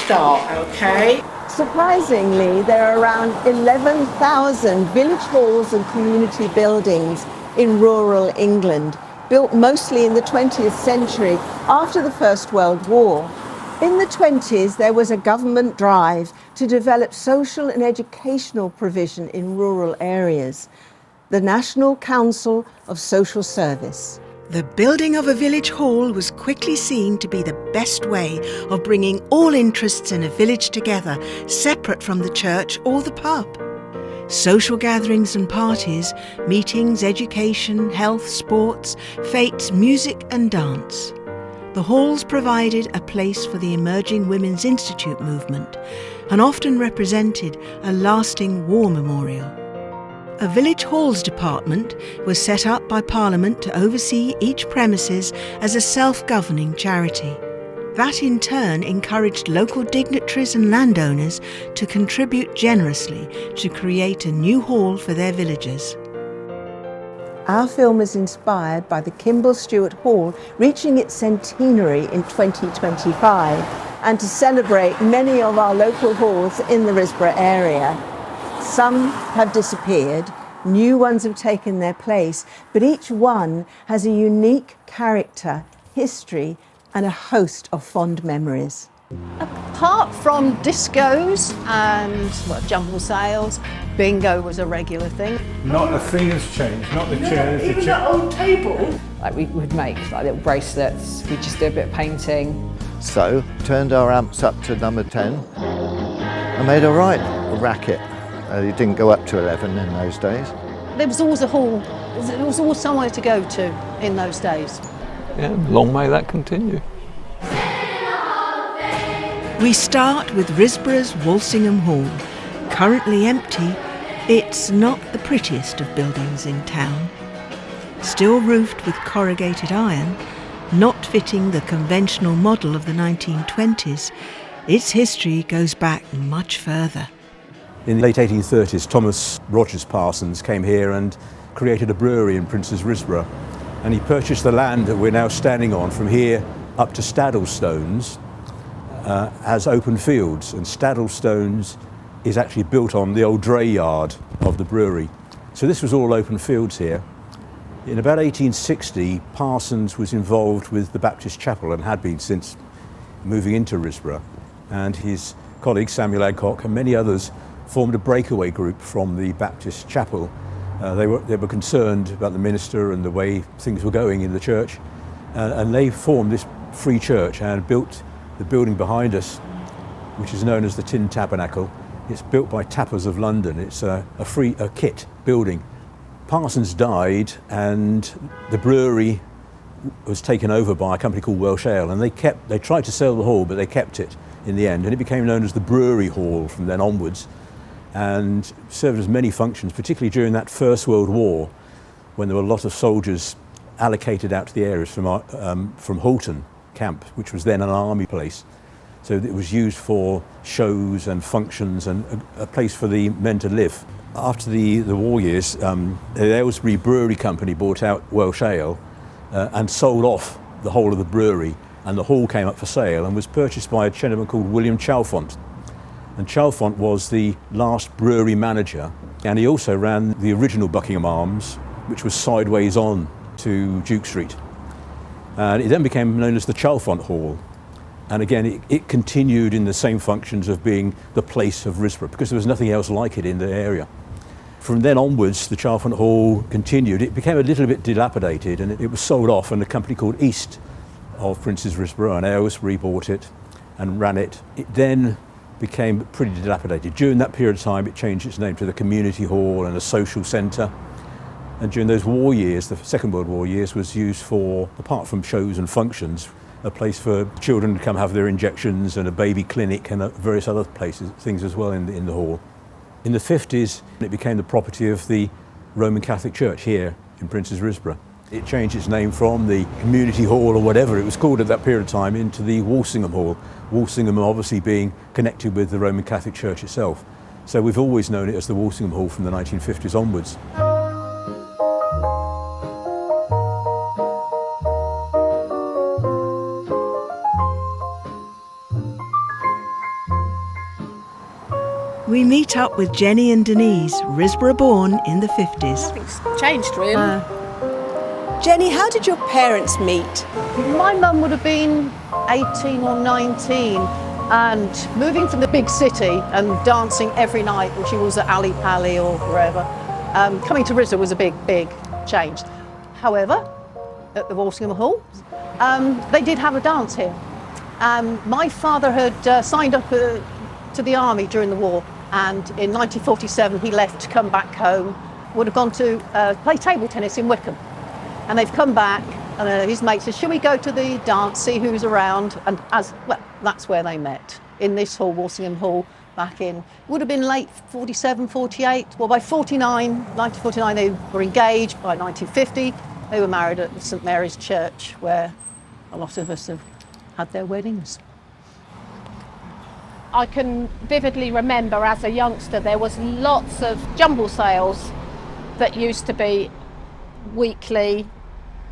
start, okay? Surprisingly, there are around 11,000 village halls and community buildings in rural England, built mostly in the 20th century after the First World War. In the 20s, there was a government drive to develop social and educational provision in rural areas, the National Council of Social Service. The building of a village hall was quickly seen to be the best way of bringing all interests in a village together, separate from the church or the pub. Social gatherings and parties, meetings, education, health, sports, fetes, music and dance. The halls provided a place for the emerging Women's Institute movement and often represented a lasting war memorial. A village halls department was set up by Parliament to oversee each premises as a self-governing charity. That in turn encouraged local dignitaries and landowners to contribute generously to create a new hall for their villagers. Our film is inspired by the Kimble Stewart Hall reaching its centenary in 2025 and to celebrate many of our local halls in the Risborough area. Some have disappeared, new ones have taken their place, but each one has a unique character, history, and a host of fond memories. Apart from discos and jumble sales, bingo was a regular thing. Not a thing has changed, not the chairs. Even the old table. Like we would make like little bracelets, we'd just do a bit of painting. So, turned our amps up to number 10 and made a right racket. It didn't go up to 11 in those days. There was always a hall, there was always somewhere to go to in those days. Yeah, long may that continue. We start with Risborough's Walsingham Hall. Currently empty, it's not the prettiest of buildings in town. Still roofed with corrugated iron, not fitting the conventional model of the 1920s, its history goes back much further. In the late 1830s, Thomas Rogers Parsons came here and created a brewery in Princes Risborough, and he purchased the land that we're now standing on from here up to Staddlestones as open fields, and Staddlestones is actually built on the old dray yard of the brewery. So this was all open fields here. In about 1860, Parsons was involved with the Baptist Chapel and had been since moving into Risborough, and his colleague Samuel Adcock and many others formed a breakaway group from the Baptist Chapel. They were concerned about the minister and the way things were going in the church, and they formed this free church and built the building behind us, which is known as the Tin Tabernacle. It's built by Tappers of London. It's a kit building. Parsons died and the brewery was taken over by a company called Welsh Ale, and they tried to sell the hall, but they kept it in the end, and it became known as the Brewery Hall from then onwards, and served as many functions, particularly during that First World War, when there were a lot of soldiers allocated out to the areas from Halton camp, which was then an army place. So it was used for shows and functions and a place for the men to live. After the war years, the Aylesbury Brewery Company bought out Welsh Ale and sold off the whole of the brewery, and the hall came up for sale and was purchased by a gentleman called William Chalfont. And Chalfont was the last brewery manager, and he also ran the original Buckingham Arms, which was sideways on to Duke Street. And it then became known as the Chalfont Hall. And again, it continued in the same functions of being the place of Risborough, because there was nothing else like it in the area. From then onwards, the Chalfont Hall continued. It became a little bit dilapidated, and it was sold off, and a company called East of Princes Risborough and Aylesbury bought it and ran it. It then became pretty dilapidated. During that period of time, it changed its name to the Community Hall and a social centre. And during those war years, the Second World War years, was used for, apart from shows and functions, a place for children to come have their injections and a baby clinic and various other places, things as well in the hall. In the 50s, it became the property of the Roman Catholic Church here in Princes Risborough. It changed its name from the Community Hall or whatever it was called at that period of time into the Walsingham Hall. Walsingham obviously being connected with the Roman Catholic Church itself. So we've always known it as the Walsingham Hall from the 1950s onwards. We meet up with Jenny and Denise, Risborough born in the 50s. Nothing's changed really. Jenny, how did your parents meet? My mum would have been 18 or 19 and moving from the big city and dancing every night when she was at Ali Pali or wherever. Coming to Risborough was a big change. However, at the Walsingham Hall, they did have a dance here. My father had signed up to the army during the war, and in 1947 he left to come back home, would have gone to play table tennis in Wickham. And they've come back, and his mate says, shall we go to the dance, see who's around? And that's where they met, in this hall, Walsingham Hall, back in, would have been late 47, 48. Well, by 1949 they were engaged. By 1950 they were married at St Mary's Church, where a lot of us have had their weddings. I can vividly remember as a youngster there was lots of jumble sales that used to be weekly.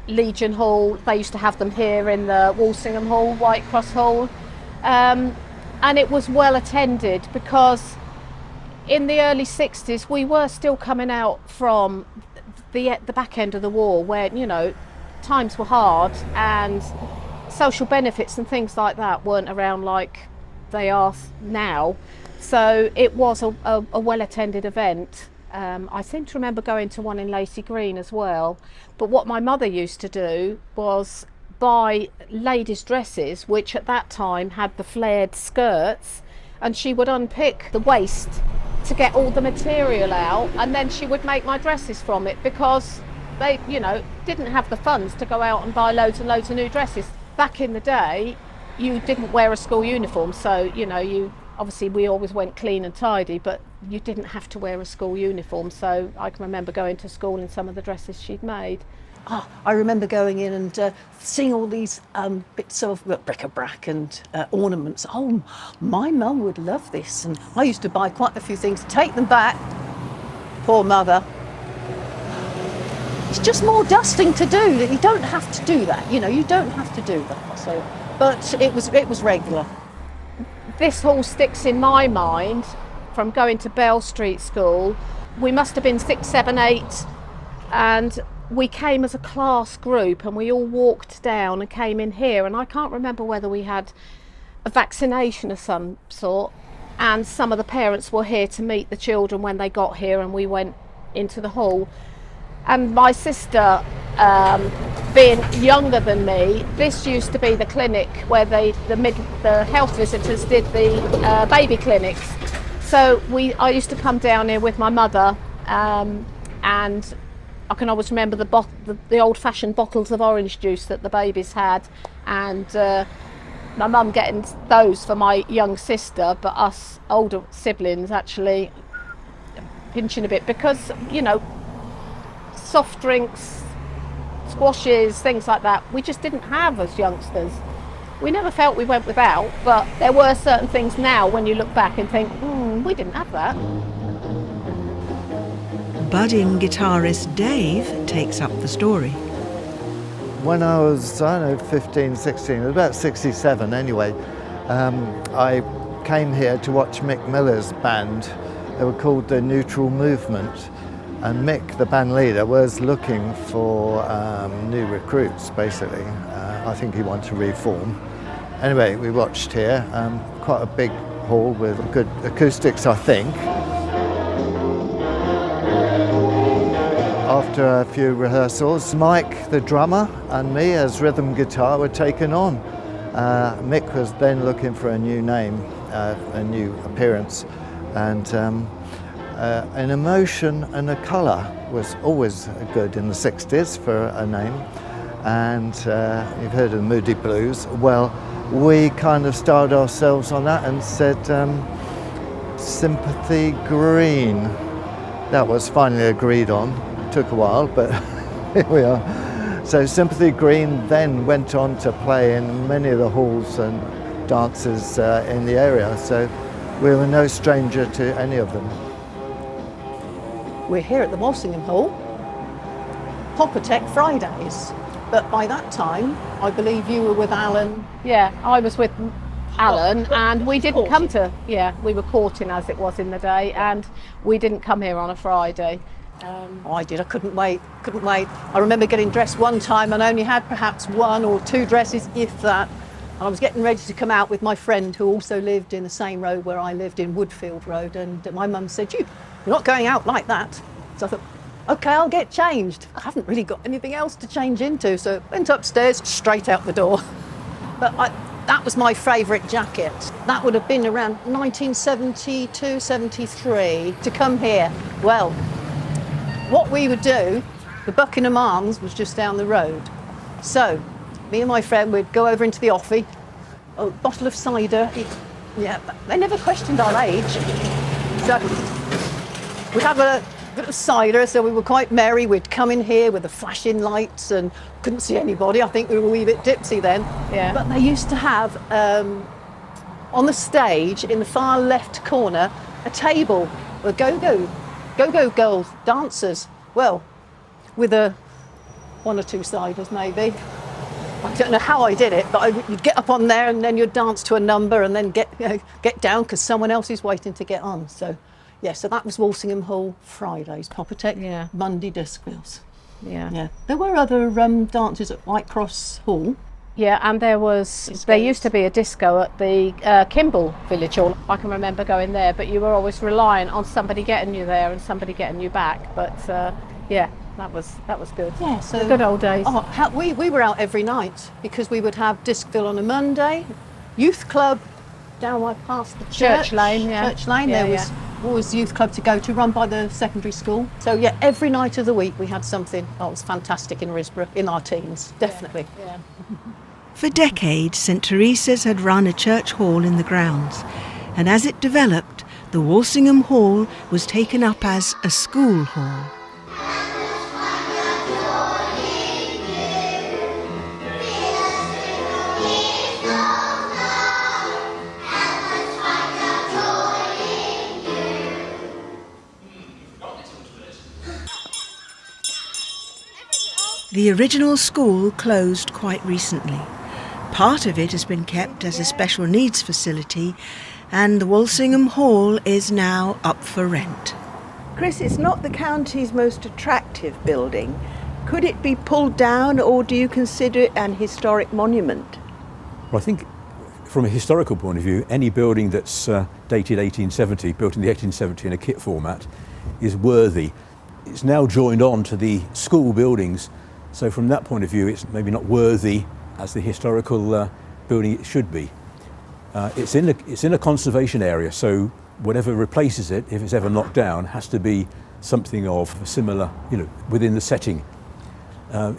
Legion Hall, they used to have them here in the Walsingham Hall, White Cross Hall, and it was well attended because in the early 60s we were still coming out from the back end of the war, where, you know, times were hard and social benefits and things like that weren't around like they are now. So it was a well attended event. I seem to remember going to one in Lacey Green as well. But what my mother used to do was buy ladies' dresses, which at that time had the flared skirts, and she would unpick the waist to get all the material out, and then she would make my dresses from it, because they, you know, didn't have the funds to go out and buy loads and loads of new dresses. Back in the day, you didn't wear a school uniform, so, you know, obviously we always went clean and tidy, but you didn't have to wear a school uniform, so I can remember going to school in some of the dresses she'd made. I remember going in and seeing all these bits of bric-a-brac and ornaments. Oh, my mum would love this, and I used to buy quite a few things, take them back. Poor mother. It's just more dusting to do. You don't have to do that, you know, you don't have to do that. So, but it was regular. This hall sticks in my mind from going to Bell Street School. We must have been 6, 7, 8, and we came as a class group and we all walked down and came in here, and I can't remember whether we had a vaccination of some sort, and some of the parents were here to meet the children when they got here, and we went into the hall. And my sister, being younger than me, this used to be the clinic where the health visitors did the baby clinics. So I used to come down here with my mother, and I can always remember the old-fashioned bottles of orange juice that the babies had, and my mum getting those for my young sister, but us older siblings actually pinching a bit, because, you know, soft drinks, squashes, things like that, we just didn't have as youngsters. We never felt we went without, but there were certain things now when you look back and think, we didn't have that. Budding guitarist Dave takes up the story. When I was, 15, 16, about 67 anyway, I came here to watch Mick Miller's band. They were called the Neutral Movement. And Mick, the band leader, was looking for new recruits, basically. I think he wanted to reform. Anyway, we watched here, quite a big hall with good acoustics, I think. After a few rehearsals, Mike, the drummer, and me as rhythm guitar were taken on. Mick was then looking for a new name, a new appearance, and an emotion and a colour was always good in the 60s for a name. And you've heard of the Moody Blues. Well, we kind of started ourselves on that and said Sympathy Green. That was finally agreed on. It took a while, but here we are. So Sympathy Green then went on to play in many of the halls and dances in the area. So we were no stranger to any of them. We're here at the Walsingham Hall, Popotech Fridays, but by that time I believe you were with Alan. Yeah, I was with Alan, and we didn't come to, we were courting as it was in the day, and we didn't come here on a Friday. I did. I couldn't wait. I remember getting dressed one time and only had perhaps 1 or 2 dresses, if that. And I was getting ready to come out with my friend who also lived in the same road where I lived, in Woodfield Road, and my mum said, you're not going out like that. So I thought, OK, I'll get changed. I haven't really got anything else to change into, so went upstairs, straight out the door. But that was my favourite jacket. That would have been around 1972, 73, to come here. Well, what we would do, the Buckingham Arms was just down the road. So, me and my friend would go over into the offie, a bottle of cider. They never questioned our age. So, we'd have a bit of cider, so we were quite merry. We'd come in here with the flashing lights and couldn't see anybody. I think we were a wee bit tipsy then. Yeah. But they used to have, on the stage, in the far left corner, a table with go-go girls, dancers. Well, with 1 or 2 ciders maybe. I don't know how I did it, but you'd get up on there and then you'd dance to a number and then get down because someone else is waiting to get on. So, so that was Walsingham Hall Fridays, Poppertech, Monday Discvilles. Yeah. There were other dances at Whitecross Hall. Yeah, and there used to be a disco at the Kimble Village Hall. I can remember going there, but you were always relying on somebody getting you there and somebody getting you back. But that was good. Yeah, so the good old days. We were out every night because we would have Discville on a Monday, youth club down right past the Church Lane. Church Lane. There was always youth club to go to, run by the secondary school. So every night of the week we had something. Oh, it was fantastic in Risborough in our teens, definitely. Yeah. For decades, St Teresa's had run a church hall in the grounds, and as it developed, the Walsingham Hall was taken up as a school hall. The original school closed quite recently. Part of it has been kept as a special needs facility, and the Walsingham Hall is now up for rent. Chris, it's not the county's most attractive building. Could it be pulled down, or do you consider it an historic monument? Well, I think from a historical point of view, any building that's dated 1870, built in the 1870 in a kit format, is worthy. It's now joined on to the school buildings, so from that point of view, it's maybe not worthy as the historical building it should be. It's in a conservation area, so whatever replaces it, if it's ever knocked down, has to be something of a similar, within the setting.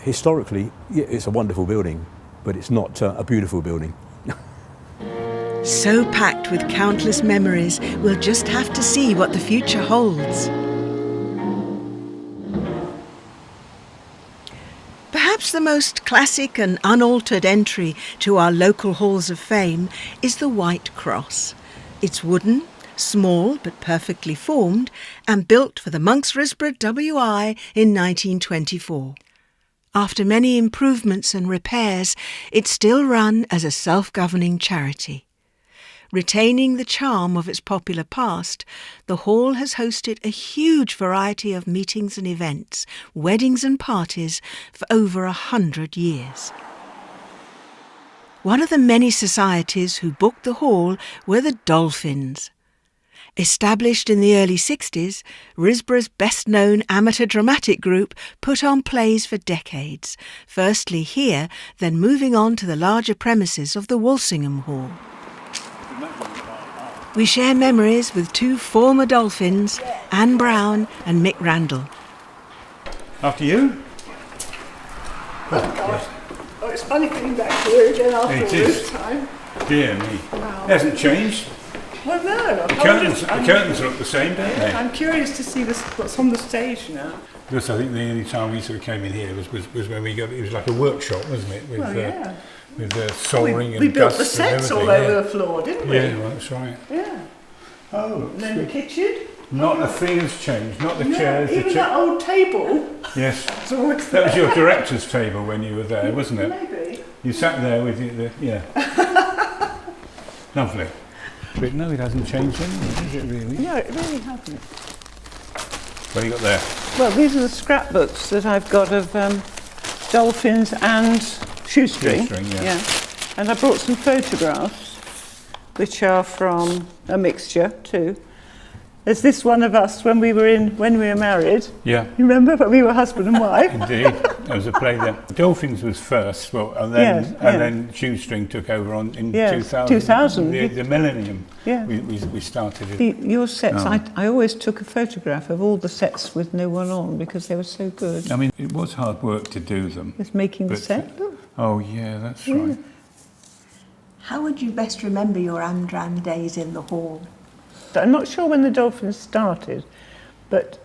Historically, it's a wonderful building, but it's not a beautiful building. So packed with countless memories, we'll just have to see what the future holds. Perhaps the most classic and unaltered entry to our local halls of fame is the White Cross. It's wooden, small but perfectly formed, and built for the Monks Risborough WI in 1924. After many improvements and repairs, it's still run as a self-governing charity. Retaining the charm of its popular past, the hall has hosted a huge variety of meetings and events, weddings and parties for over 100 years. One of the many societies who booked the hall were the Dolphins. Established in the early 60s, Risborough's best-known amateur dramatic group put on plays for decades, firstly here, then moving on to the larger premises of the Walsingham Hall. We share memories with 2 former Dolphins, Anne Brown and Mick Randall. After you? Oh, it's funny coming back here again after all this time. Dear me. Wow. It hasn't changed. Well, no. The curtains look the same, don't they? I'm curious to see what's on the stage now. Because I think the only time we sort of came in here was when we got, it was like a workshop, wasn't it? With, with the soldering and we built the gusts and sets all everything, over the floor, didn't we? Yeah, well, that's right. Yeah. Oh, And then the kitchen. not a thing has changed, not the chairs. Even that old table. Yes. It's always That was your director's table when you were there, wasn't it? Maybe. You sat there with the Lovely. But no, it hasn't changed anyway, is it really? No, it really hasn't. What have you got there? Well, these are the scrapbooks that I've got of dolphins and shoestring. Yeah. And I brought some photographs, which are from a mixture too. There's this one of us when we were married. Yeah. You remember when we were husband and wife? Indeed, there was a play there. Dolphins was first, well, and then Shoestring took over in 2000. 2000. The millennium. Yeah. We started it. Your sets, I always took a photograph of all the sets with no one on because they were so good. I mean, it was hard work to do them. Just making the set. Oh yeah, that's right. How would you best remember your Andran days in the hall? I'm not sure when the Dolphins started, but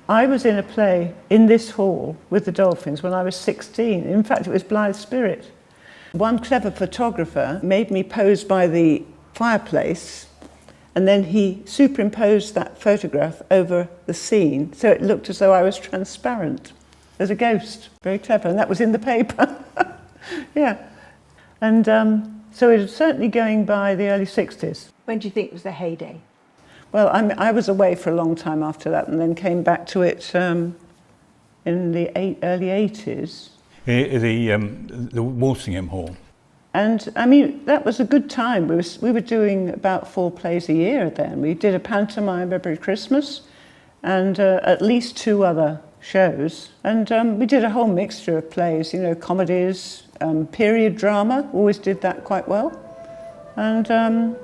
I was in a play in this hall with the Dolphins when I was 16. In fact, it was Blithe Spirit. One clever photographer made me pose by the fireplace, and then he superimposed that photograph over the scene, so it looked as though I was transparent as a ghost. Very clever, and that was in the paper. Yeah. And so it was certainly going by the early 60s. When do you think was the heyday? Well, I was away for a long time after that and then came back to it in the early 80s. The Walsingham Hall. And, I mean, that was a good time. We were doing about 4 plays a year then. We did a pantomime every Christmas and at least 2 other shows. And we did a whole mixture of plays, you know, comedies, period drama, always did that quite well. And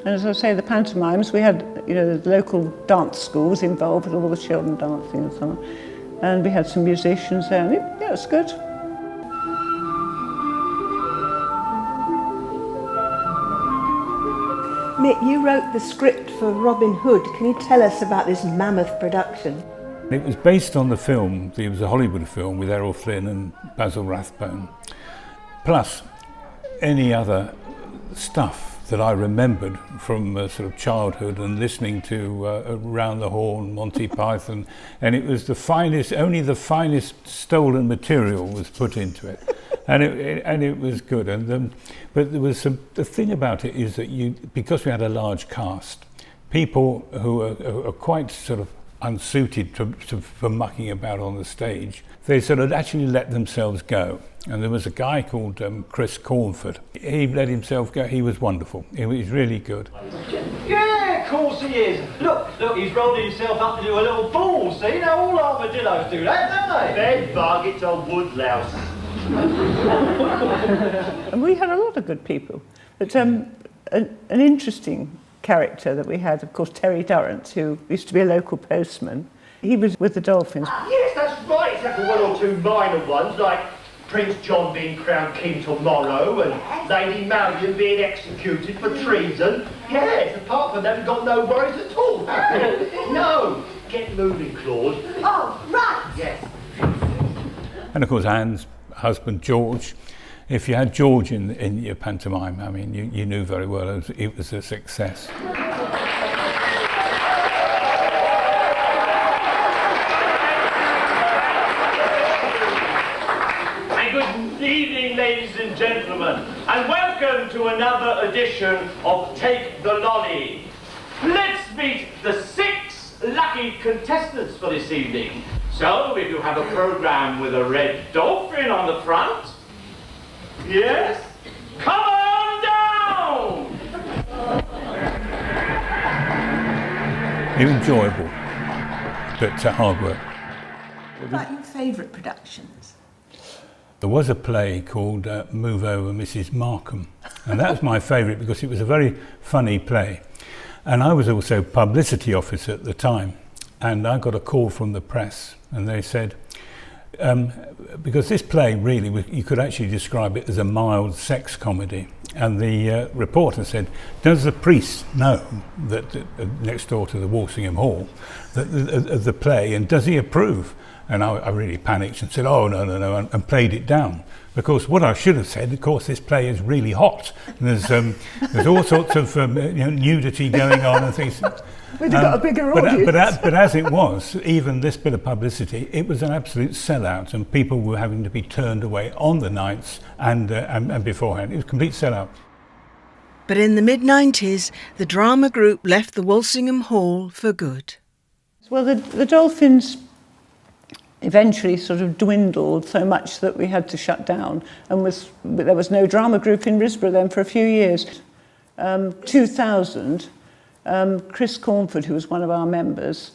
as I say, the pantomimes, we had, you know, the local dance schools involved with all the children dancing and so on. And we had some musicians there, and it was good. Mick, you wrote the script for Robin Hood. Can you tell us about this mammoth production? It was based on the film. It was a Hollywood film with Errol Flynn and Basil Rathbone. Plus, any other stuff that I remembered from sort of childhood and listening to Around the Horn, Monty Python, and it was the finest, only the finest stolen material was put into it, and it was good. And but there was the thing about it is that because we had a large cast, people who are quite sort of unsuited for mucking about on the stage, they sort of actually let themselves go. And there was a guy called Chris Cornford. He let himself go. He was wonderful. He was really good. Yeah, of course he is. Look, he's rolled himself up to do a little ball, see? Now all armadillos do that, don't they? Bed bug, it's a woodlouse. And we had a lot of good people. But an interesting character that we had, of course, Terry Durrant, who used to be a local postman. He was with the Dolphins. Yes, that's right. Except for 1 or 2 minor ones, like Prince John being crowned king tomorrow and Lady Marion being executed for treason. Yes, apart from that, we've got no worries at all, have we? No. Get moving, Claude. Oh, right. Yes. And of course, Anne's husband, George. If you had George in your pantomime, I mean, you knew very well it was a success. Good evening, ladies and gentlemen, and welcome to another edition of Take the Lolly. Let's meet the 6 lucky contestants for this evening. So, if you have a programme with a red dolphin on the front, yes, come on down! Enjoyable, but hard work. What about your favourite productions? There was a play called Move Over Mrs. Markham, and that was my favourite because it was a very funny play. And I was also publicity officer at the time, and I got a call from the press, and they said, because this play really, you could actually describe it as a mild sex comedy, and the reporter said, does the priest know that next door to the Walsingham Hall, the play, and does he approve? And I really panicked and said, oh, no, and played it down. Because what I should have said, of course, this play is really hot. And there's all sorts of nudity going on and things. We'd have got a bigger audience. But as it was, even this bit of publicity, it was an absolute sellout, and people were having to be turned away on the nights and beforehand. It was a complete sellout. But in the mid-90s, the drama group left the Walsingham Hall for good. Well, the Dolphins eventually sort of dwindled so much that we had to shut down, and there was no drama group in Risborough then for a few years. 2000, Chris Cornford, who was one of our members,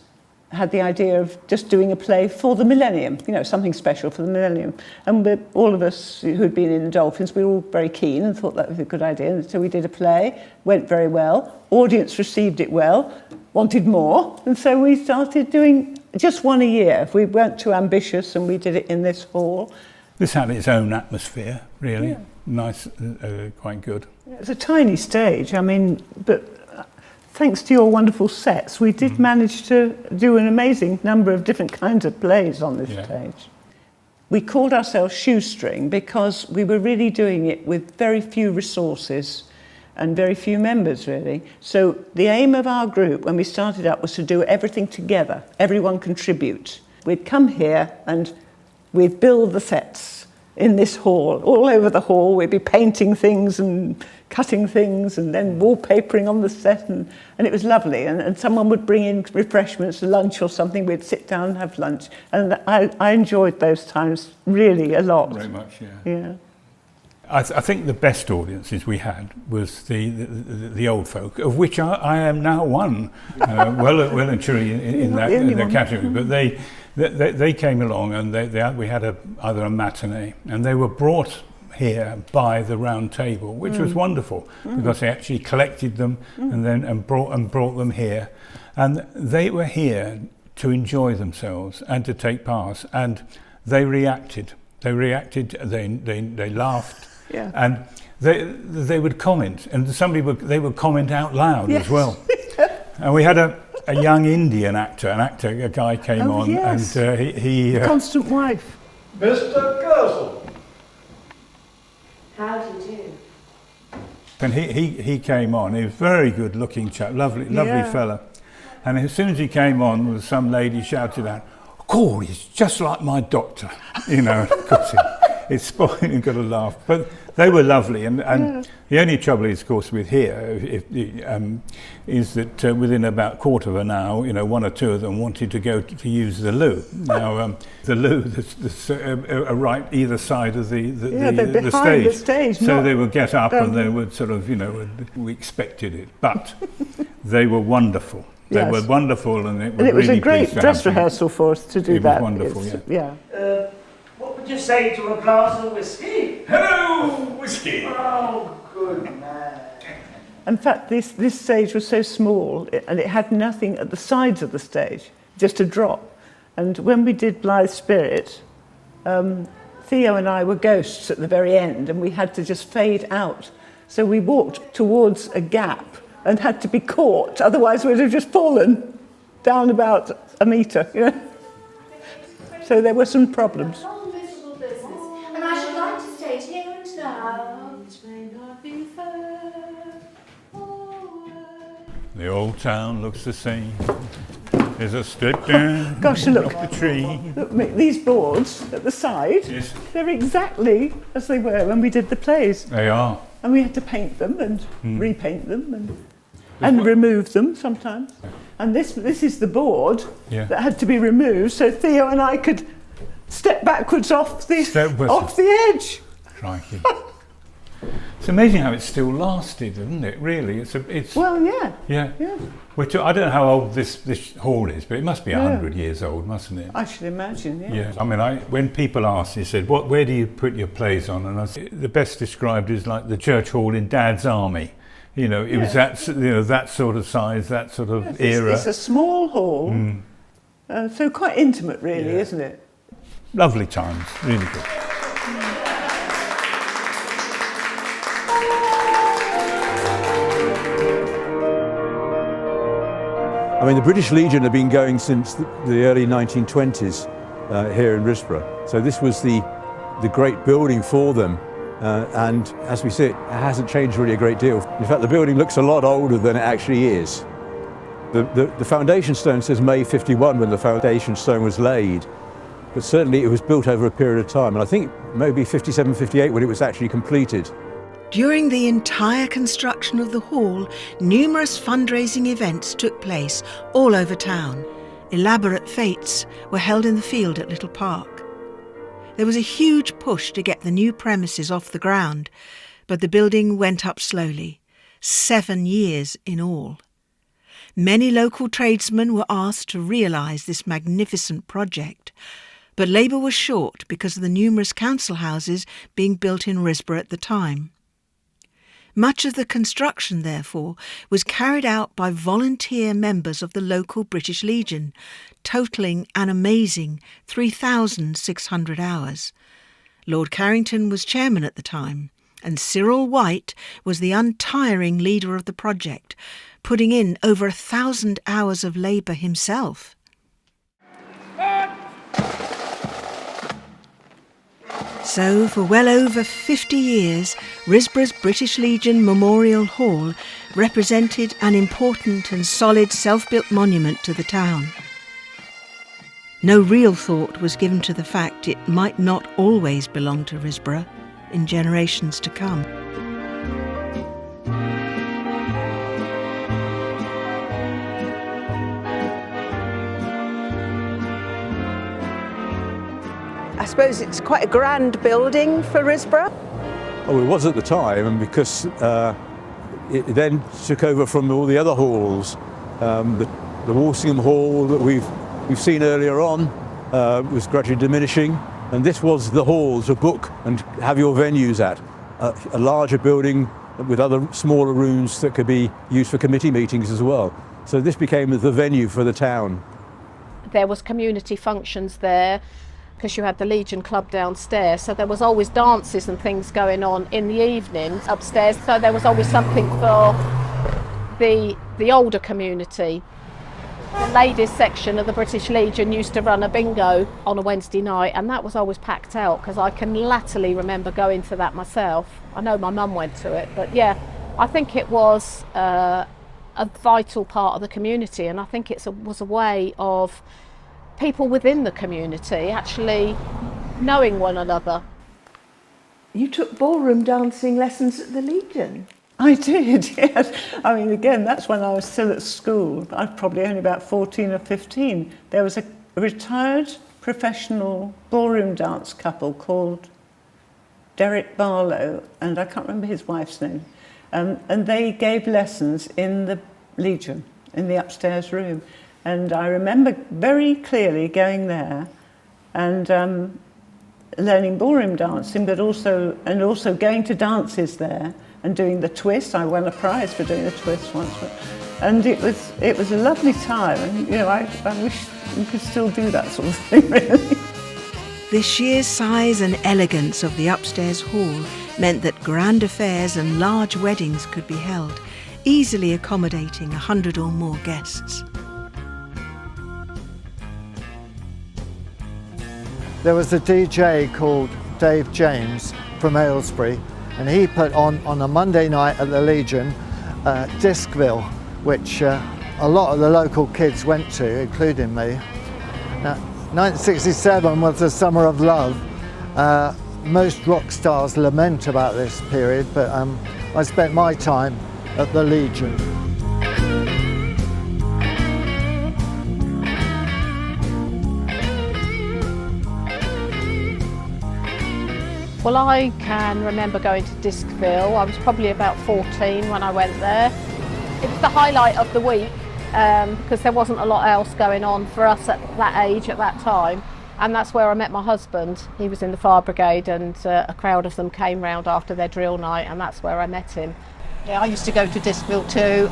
had the idea of just doing a play for the millennium, you know, something special for the millennium. And all of us who'd been in the Dolphins, we were all very keen and thought that was a good idea. And so we did a play, went very well. Audience received it well, wanted more. And so we started doing just one a year. We weren't too ambitious, and we did it in this hall. This had its own atmosphere, really. Yeah. Nice, quite good. It's a tiny stage, I mean, but thanks to your wonderful sets, we did manage to do an amazing number of different kinds of plays on this stage. We called ourselves Shoestring because we were really doing it with very few resources and very few members, really. So the aim of our group when we started up was to do everything together, everyone contribute. We'd come here and we'd build the sets in this hall, all over the hall. We'd be painting things and cutting things and then wallpapering on the set, and it was lovely. And someone would bring in refreshments, lunch or something. We'd sit down and have lunch, and I enjoyed those times really a lot. Very much, yeah. Yeah. I think the best audiences we had was the old folk, of which I am now one, well and truly in that category. But they came along, and we had either a matinee, and they were brought here by the round table, which was wonderful because they actually collected them and brought them here, and they were here to enjoy themselves and to take part, and they reacted. They laughed. Yeah. And they would comment, and they would comment out loud as well. And we had a young Indian actor, a guy came on, and he Constant Wife. Mr. Gersel. How do you do? And he came on. He was a very good looking chap, lovely fella. And as soon as he came on, some lady shouted out, "Oh, he's just like my doctor," you know. Of course, it's spoiled, you've got to laugh. But they were lovely, and the only trouble is, of course, with here is that within about a quarter of an hour, you know, one or two of them wanted to go to use the loo. Now, the loo that's right either side of the stage. So they would get up and they would sort of, you know, we expected it, but they were wonderful. They were wonderful, and it was really a great dress rehearsal for us to do that. It was wonderful, yeah. What would you say to a glass of whiskey? Hello, whiskey! Oh, good man. In fact, this stage was so small, and it had nothing at the sides of the stage, just a drop. And when we did Blythe Spirit, Theo and I were ghosts at the very end, and we had to just fade out. So we walked towards a gap and had to be caught, otherwise we'd have just fallen down about a metre, you know. So there were some problems. And I should like to state here and now. The old town looks the same. There's a step down look, the tree. Look, these boards at the side, they're exactly as they were when we did the plays. They are. And we had to paint them and repaint them and remove them sometimes. And this is the board that had to be removed, so Theo and I could step backwards off the edge. Crikey. It's amazing how it's still lasted, isn't it? Really, it's. Well, yeah. I don't know how old this hall is, but it must be 100 years old, mustn't it? I should imagine. Yeah. I mean, when people asked, they said, "Where do you put your plays on?" And I said, the best described is like the church hall in Dad's army. You know, it was that sort of size, that sort of era. It's a small hall, so quite intimate, really, isn't it? Lovely times, really good. I mean, the British Legion had been going since the early 1920s here in Risborough. So this was the great building for them. And as we see, it hasn't changed really a great deal. In fact, the building looks a lot older than it actually is. The foundation stone says May 51 when the foundation stone was laid, but certainly it was built over a period of time. And I think maybe 57, 58 when it was actually completed. During the entire construction of the hall, numerous fundraising events took place all over town. Elaborate fêtes were held in the field at Little Park. There was a huge push to get the new premises off the ground, but the building went up slowly, 7 years in all. Many local tradesmen were asked to realise this magnificent project, but labour was short because of the numerous council houses being built in Risborough at the time. Much of the construction, therefore, was carried out by volunteer members of the local British Legion, totalling an amazing 3,600 hours. Lord Carrington was chairman at the time, and Cyril White was the untiring leader of the project, putting in over 1,000 hours of labour himself. So, for well over 50 years, Risborough's British Legion Memorial Hall represented an important and solid self-built monument to the town. No real thought was given to the fact it might not always belong to Risborough in generations to come. I suppose it's quite a grand building for Risborough. Oh, it was at the time, and because it then took over from all the other halls. The Walsingham Hall that we've seen earlier on was gradually diminishing, and this was the hall to book and have your venues at. A larger building with other smaller rooms that could be used for committee meetings as well. So this became the venue for the town. There was community functions there, because you had the Legion Club downstairs, so there was always dances and things going on in the evenings upstairs, so there was always something for the older community. The ladies section of the British Legion used to run a bingo on a Wednesday night, and that was always packed out, because I can latterly remember going to that myself. I know my mum went to it, but yeah, I think it was a vital part of the community, and I think it was a way of people within the community actually knowing one another. You took ballroom dancing lessons at the Legion? I did, yes. I mean, again, that's when I was still at school. I was probably only about 14 or 15. There was a retired professional ballroom dance couple called Derek Barlow, and I can't remember his wife's name. And they gave lessons in the Legion, in the upstairs room. And I remember very clearly going there and learning ballroom dancing, but also going to dances there and doing the twist. I won a prize for doing the twist once, and it was a lovely time. And I wish you could still do that sort of thing, really. The sheer size and elegance of the upstairs hall meant that grand affairs and large weddings could be held, easily accommodating 100 or more guests. There was a DJ called Dave James from Aylesbury, and he put on a Monday night at the Legion, Discville, which a lot of the local kids went to, including me. Now, 1967 was the summer of love. Most rock stars lament about this period, but I spent my time at the Legion. Well, I can remember going to Discville. I was probably about 14 when I went there. It was the highlight of the week because there wasn't a lot else going on for us at that age, at that time. And that's where I met my husband. He was in the fire brigade, and a crowd of them came round after their drill night, and that's where I met him. Yeah, I used to go to Discville too.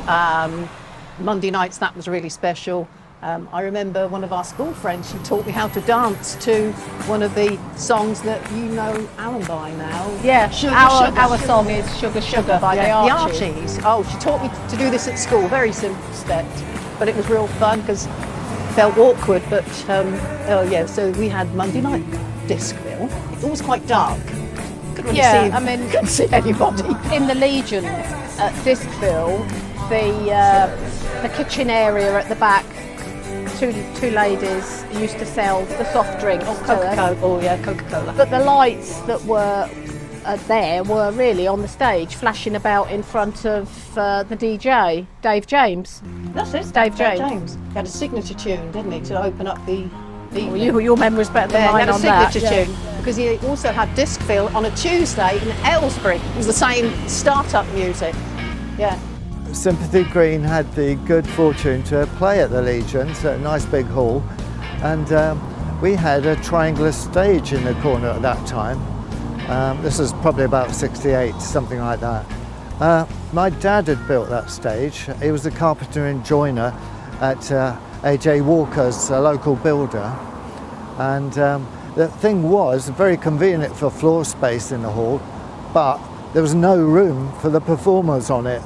Monday nights, that was really special. I remember one of our school friends, she taught me how to dance to one of the songs that you know Alan by now. Yeah, our Sugar. song is Sugar Sugar by the Archies. The Archies. Oh, she taught me to do this at school, very simple steps, but it was real fun because it felt awkward, but so we had Monday night Discville. It was quite dark. Couldn't really couldn't see anybody. In the Legion at Discville, the kitchen area at the back, two ladies used to sell the soft drinks. Coca-Cola. Oh yeah, Coca-Cola. But the lights that were there were really on the stage, flashing about in front of the DJ, Dave James. That's it, Dave James. He had a signature tune, didn't he, to open up the evening. Your memory's better than mine on that. He had a signature tune, because he also had Discville on a Tuesday in Aylesbury. It was the same start-up music. Yeah. Sympathy Green had the good fortune to play at the Legion, so a nice big hall, and we had a triangular stage in the corner at that time. This was probably about 68, something like that. My dad had built that stage. He was a carpenter and joiner at A.J. Walker's, a local builder. And the thing was very convenient for floor space in the hall, but there was no room for the performers on it.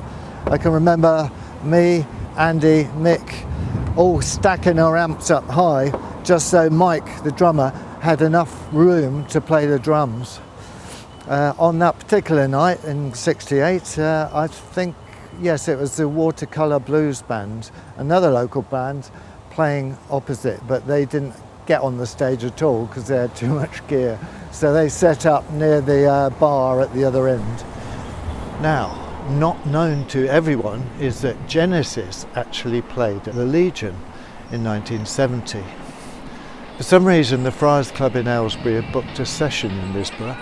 I can remember me, Andy, Mick, all stacking our amps up high just so Mike, the drummer, had enough room to play the drums. On that particular night in 68, I think, yes, it was the Watercolour Blues Band, another local band, playing opposite, but they didn't get on the stage at all because they had too much gear. So they set up near the bar at the other end. Now, not known to everyone is that Genesis actually played at the Legion in 1970. For some reason, the Friars Club in Aylesbury had booked a session in Risborough.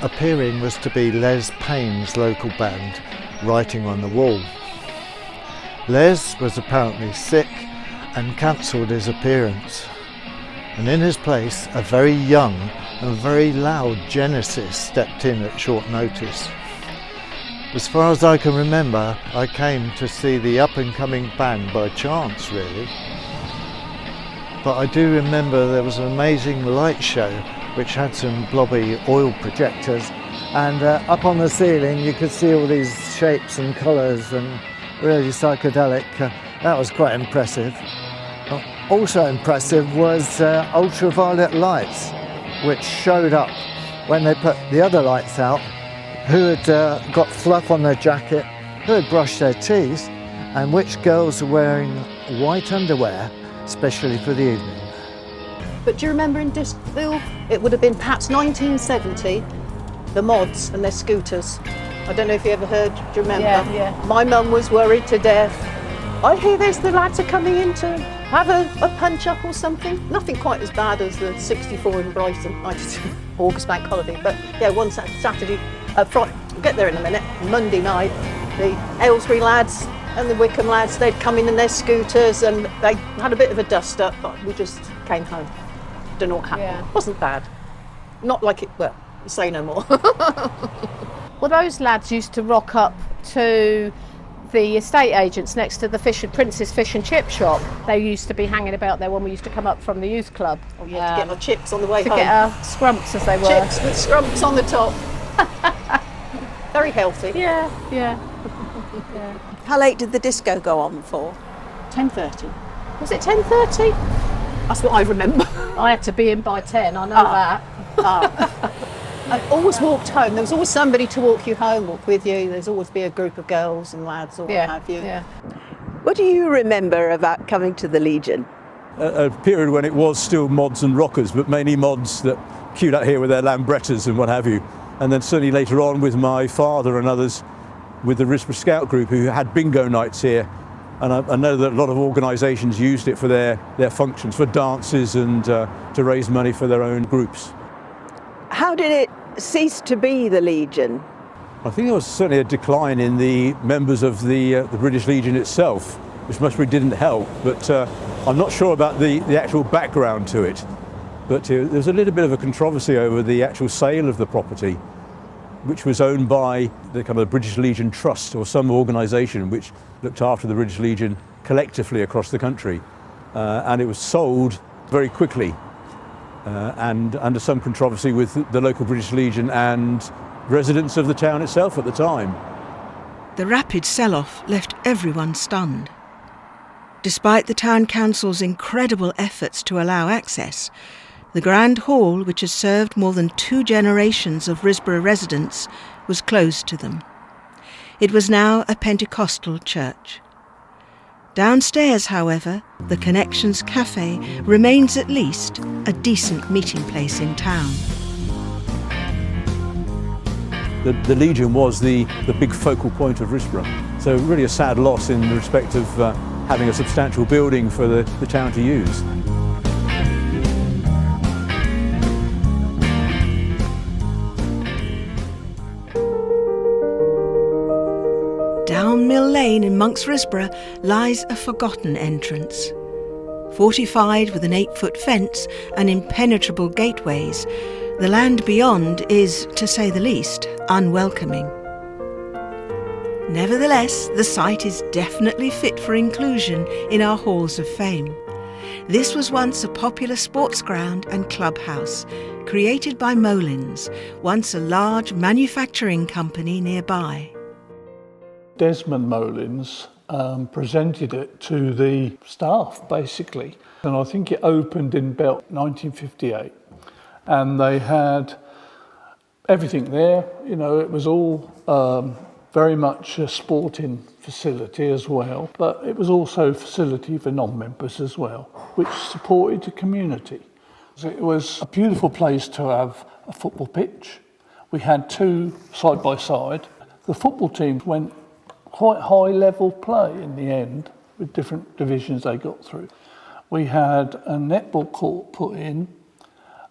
Appearing was to be Les Payne's local band, Writing on the Wall. Les was apparently sick and cancelled his appearance, and in his place a very young and very loud Genesis stepped in at short notice. As far as I can remember, I came to see the up-and-coming band by chance, really. But I do remember there was an amazing light show which had some blobby oil projectors, and up on the ceiling you could see all these shapes and colours and really psychedelic. That was quite impressive. Also impressive was ultraviolet lights, which showed up when they put the other lights out, who had got fluff on their jacket, who had brushed their teeth, and which girls were wearing white underwear, especially for the evening. But do you remember in Discville, it would have been perhaps 1970, the mods and their scooters. I don't know if you ever heard, do you remember? Yeah. My mum was worried to death. I hear the lads are coming in to have a punch-up or something. Nothing quite as bad as the 64 in Brighton, August Bank holiday. But yeah, one Saturday, Friday, we'll get there in a minute, Monday night, the Aylesbury lads and the Wickham lads, they'd come in their scooters and they had a bit of a dust-up, but we just came home. Don't know what happened. Yeah. Wasn't bad. Not like it, well, say no more. Well, those lads used to rock up to the estate agents next to the Prince's Fish and Chip shop. They used to be hanging about there when we used to come up from the youth club. Oh yeah, to get our chips on the way to home. To get our scrumps, as they were. Chips with scrumps on the top. Very healthy. Yeah. How late did the disco go on for? 10:30. Was it 10:30? That's what I remember. I had to be in by 10, I know that. I always walked home. There was always somebody to walk you home, walk with you. There's always be a group of girls and lads or what have you. Yeah. What do you remember about coming to the Legion? A period when it was still mods and rockers, but mainly mods that queued out here with their Lambrettas and what have you. And then certainly later on with my father and others with the Risborough Scout group who had bingo nights here. And I know that a lot of organisations used it for their functions, for dances and to raise money for their own groups. How did it cease to be the Legion? I think there was certainly a decline in the members of the British Legion itself, which possibly didn't help, but I'm not sure about the actual background to it. But there's a little bit of a controversy over the actual sale of the property, which was owned by the kind of British Legion Trust or some organisation which looked after the British Legion collectively across the country. And it was sold very quickly and under some controversy with the local British Legion and residents of the town itself at the time. The rapid sell-off left everyone stunned. Despite the town council's incredible efforts to allow access, the Grand Hall, which has served more than 2 generations of Risborough residents, was closed to them. It was now a Pentecostal church. Downstairs, however, the Connections Cafe remains at least a decent meeting place in town. the Legion was the big focal point of Risborough. So really a sad loss in respect of having a substantial building for the town to use. Down Mill Lane in Monks Risborough lies a forgotten entrance. Fortified with an 8-foot fence and impenetrable gateways, the land beyond is, to say the least, unwelcoming. Nevertheless, the site is definitely fit for inclusion in our halls of fame. This was once a popular sports ground and clubhouse, created by Molins, once a large manufacturing company nearby. Desmond Molins presented it to the staff, basically. And I think it opened in about 1958. And they had everything there. You know, it was all very much a sporting facility as well, but it was also a facility for non-members as well, which supported the community. It was a beautiful place to have a football pitch. We had 2 side by side. The football teams went quite high level play in the end with different divisions they got through. We had a netball court put in,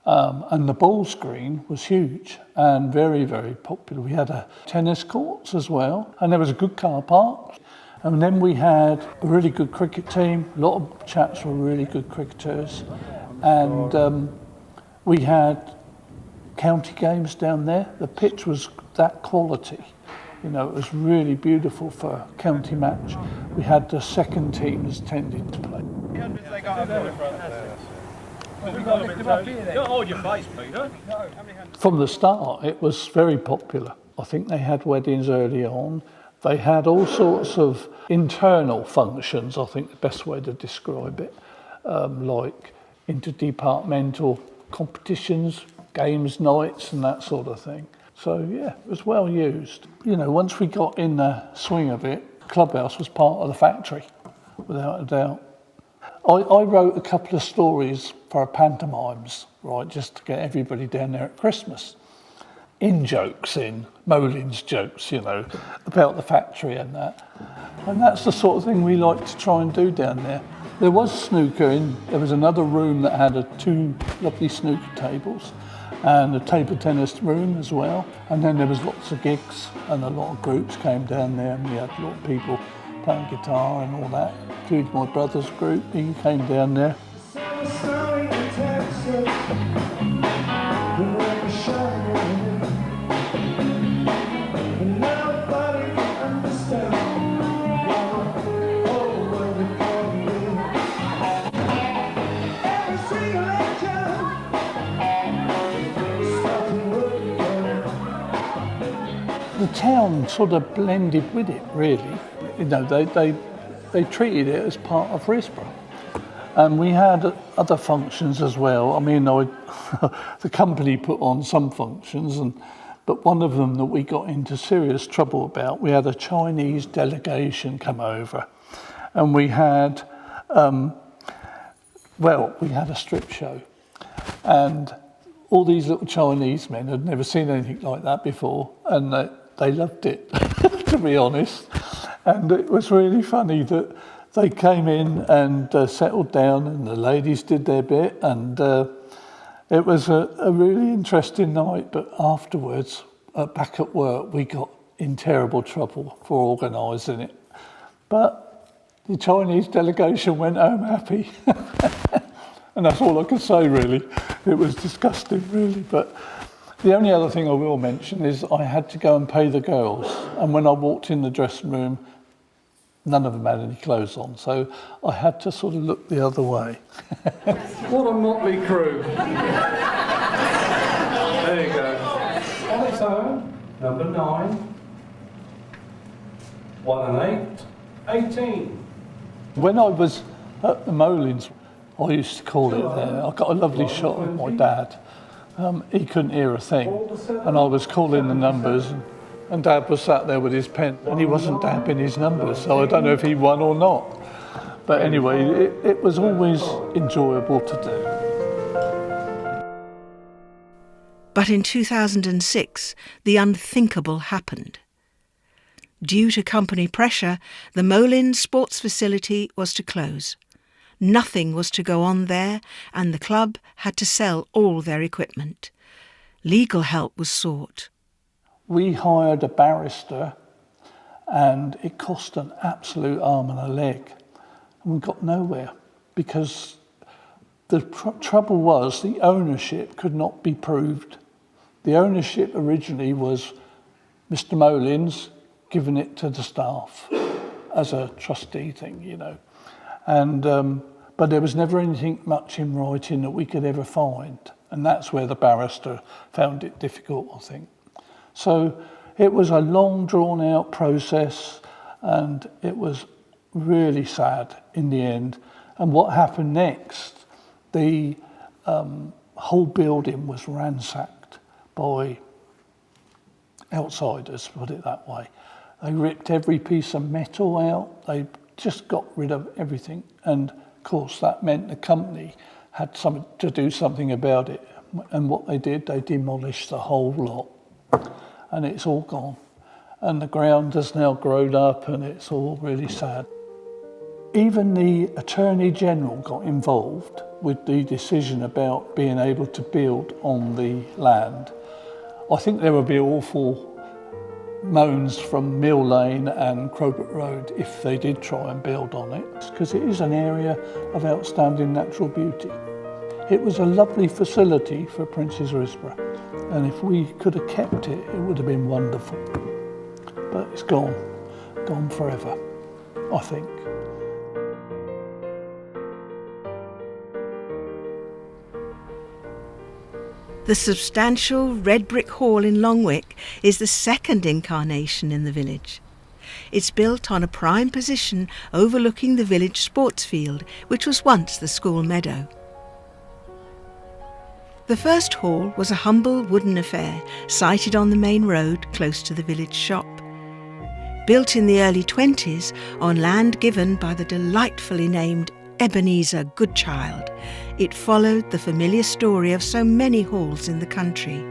and the ball screen was huge and very, very popular. We had a tennis courts as well, and there was a good car park. And then we had a really good cricket team. A lot of chaps were really good cricketers. And we had county games down there. The pitch was that quality. You know, it was really beautiful for a county match. We had the second teams tending to play. Don't hold your face, Peter. From the start, it was very popular. I think they had weddings early on. They had all sorts of internal functions, I think the best way to describe it, like interdepartmental competitions, games nights and that sort of thing. So yeah, it was well used. You know, once we got in the swing of it, Clubhouse was part of the factory, without a doubt. I wrote a couple of stories for our pantomimes, right, just to get everybody down there at Christmas. Molins jokes, you know, about the factory and that. And that's the sort of thing we like to try and do down there. There was snooker there was another room that had 2 lovely snooker tables and a table tennis room as well. And then there was lots of gigs and a lot of groups came down there and we had a lot of people playing guitar and all that, including my brother's group, he came down there. The town sort of blended with it, really. You know, they treated it as part of Risborough. And we had other functions as well. I mean, the company put on some functions, but one of them that we got into serious trouble about, we had a Chinese delegation come over. And we had, we had a strip show. And all these little Chinese men had never seen anything like that before. And they loved it, to be honest. And it was really funny that they came in and settled down and the ladies did their bit. And it was a really interesting night. But afterwards, back at work, we got in terrible trouble for organising it. But the Chinese delegation went home happy. And that's all I can say, really. It was disgusting, really. But the only other thing I will mention is I had to go and pay the girls. And when I walked in the dressing room, none of them had any clothes on. So I had to sort of look the other way. What a motley crew. There you go. On its own, number 9. 1 and 8. 18. When I was at the Molins, I used to call it there. I got a lovely shot of my dad. He couldn't hear a thing, and I was calling the numbers, and Dad was sat there with his pen, and he wasn't dabbing his numbers, so I don't know if he won or not. But anyway, it was always enjoyable to do. But in 2006, the unthinkable happened. Due to company pressure, the Molins sports facility was to close. Nothing was to go on there, and the club had to sell all their equipment. Legal help was sought. We hired a barrister, and it cost an absolute arm and a leg. And we got nowhere, because the trouble was the ownership could not be proved. The ownership originally was Mr. Molins giving it to the staff as a trustee thing, you know. And but there was never anything much in writing that we could ever find. And that's where the barrister found it difficult, I think. So it was a long, drawn-out process, and it was really sad in the end. And what happened next, the whole building was ransacked by outsiders, put it that way. They ripped every piece of metal out. They just got rid of everything. And of course, that meant the company had to do something about it. And what they did, they demolished the whole lot. And it's all gone. And the ground has now grown up, and it's all really sad. Even the Attorney General got involved with the decision about being able to build on the land. I think there would be awful moans from Mill Lane and Crowbrook Road if they did try and build on it, because it is an area of outstanding natural beauty. It was a lovely facility for Princes Risborough, and if we could have kept it, it would have been wonderful. But it's gone forever, I think. The substantial red brick hall in Longwick is the second incarnation in the village. It's built on a prime position overlooking the village sports field, which was once the school meadow. The first hall was a humble wooden affair sited on the main road close to the village shop. Built in the early 20s on land given by the delightfully named Ebenezer Goodchild, it followed the familiar story of so many halls in the country.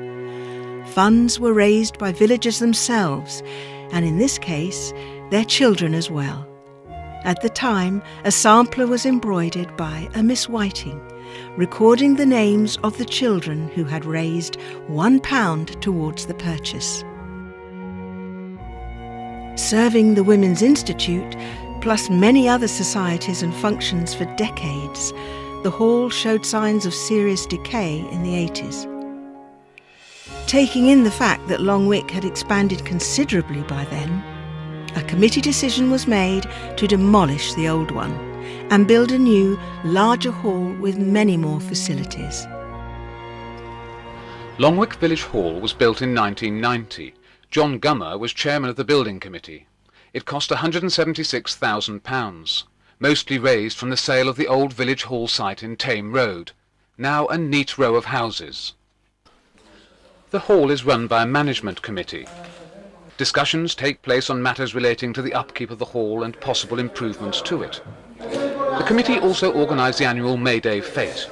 Funds were raised by villagers themselves, and in this case, their children as well. At the time, a sampler was embroidered by a Miss Whiting, recording the names of the children who had raised £1 towards the purchase. Serving the Women's Institute, plus many other societies and functions for decades, the hall showed signs of serious decay in the 80s. Taking in the fact that Longwick had expanded considerably by then, a committee decision was made to demolish the old one and build a new, larger hall with many more facilities. Longwick Village Hall was built in 1990. John Gummer was chairman of the building committee. It cost £176,000, mostly raised from the sale of the old village hall site in Tame Road, now a neat row of houses. The hall is run by a management committee. Discussions take place on matters relating to the upkeep of the hall and possible improvements to it. The committee also organised the annual May Day Fete.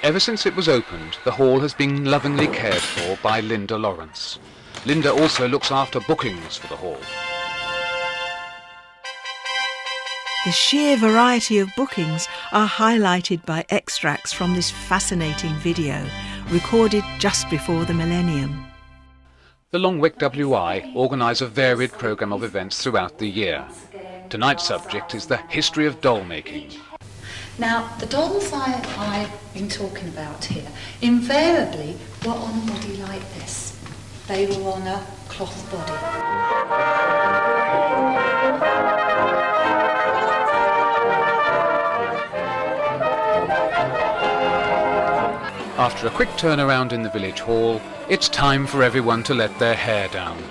Ever since it was opened, the hall has been lovingly cared for by Linda Lawrence. Linda also looks after bookings for the hall. The sheer variety of bookings are highlighted by extracts from this fascinating video, recorded just before the millennium. The Longwick WI organise a varied programme of events throughout the year. Tonight's subject is the history of doll making. Now, the dolls I've been talking about here invariably were on a body like this. They were on a cloth body. After a quick turnaround in the village hall, it's time for everyone to let their hair down.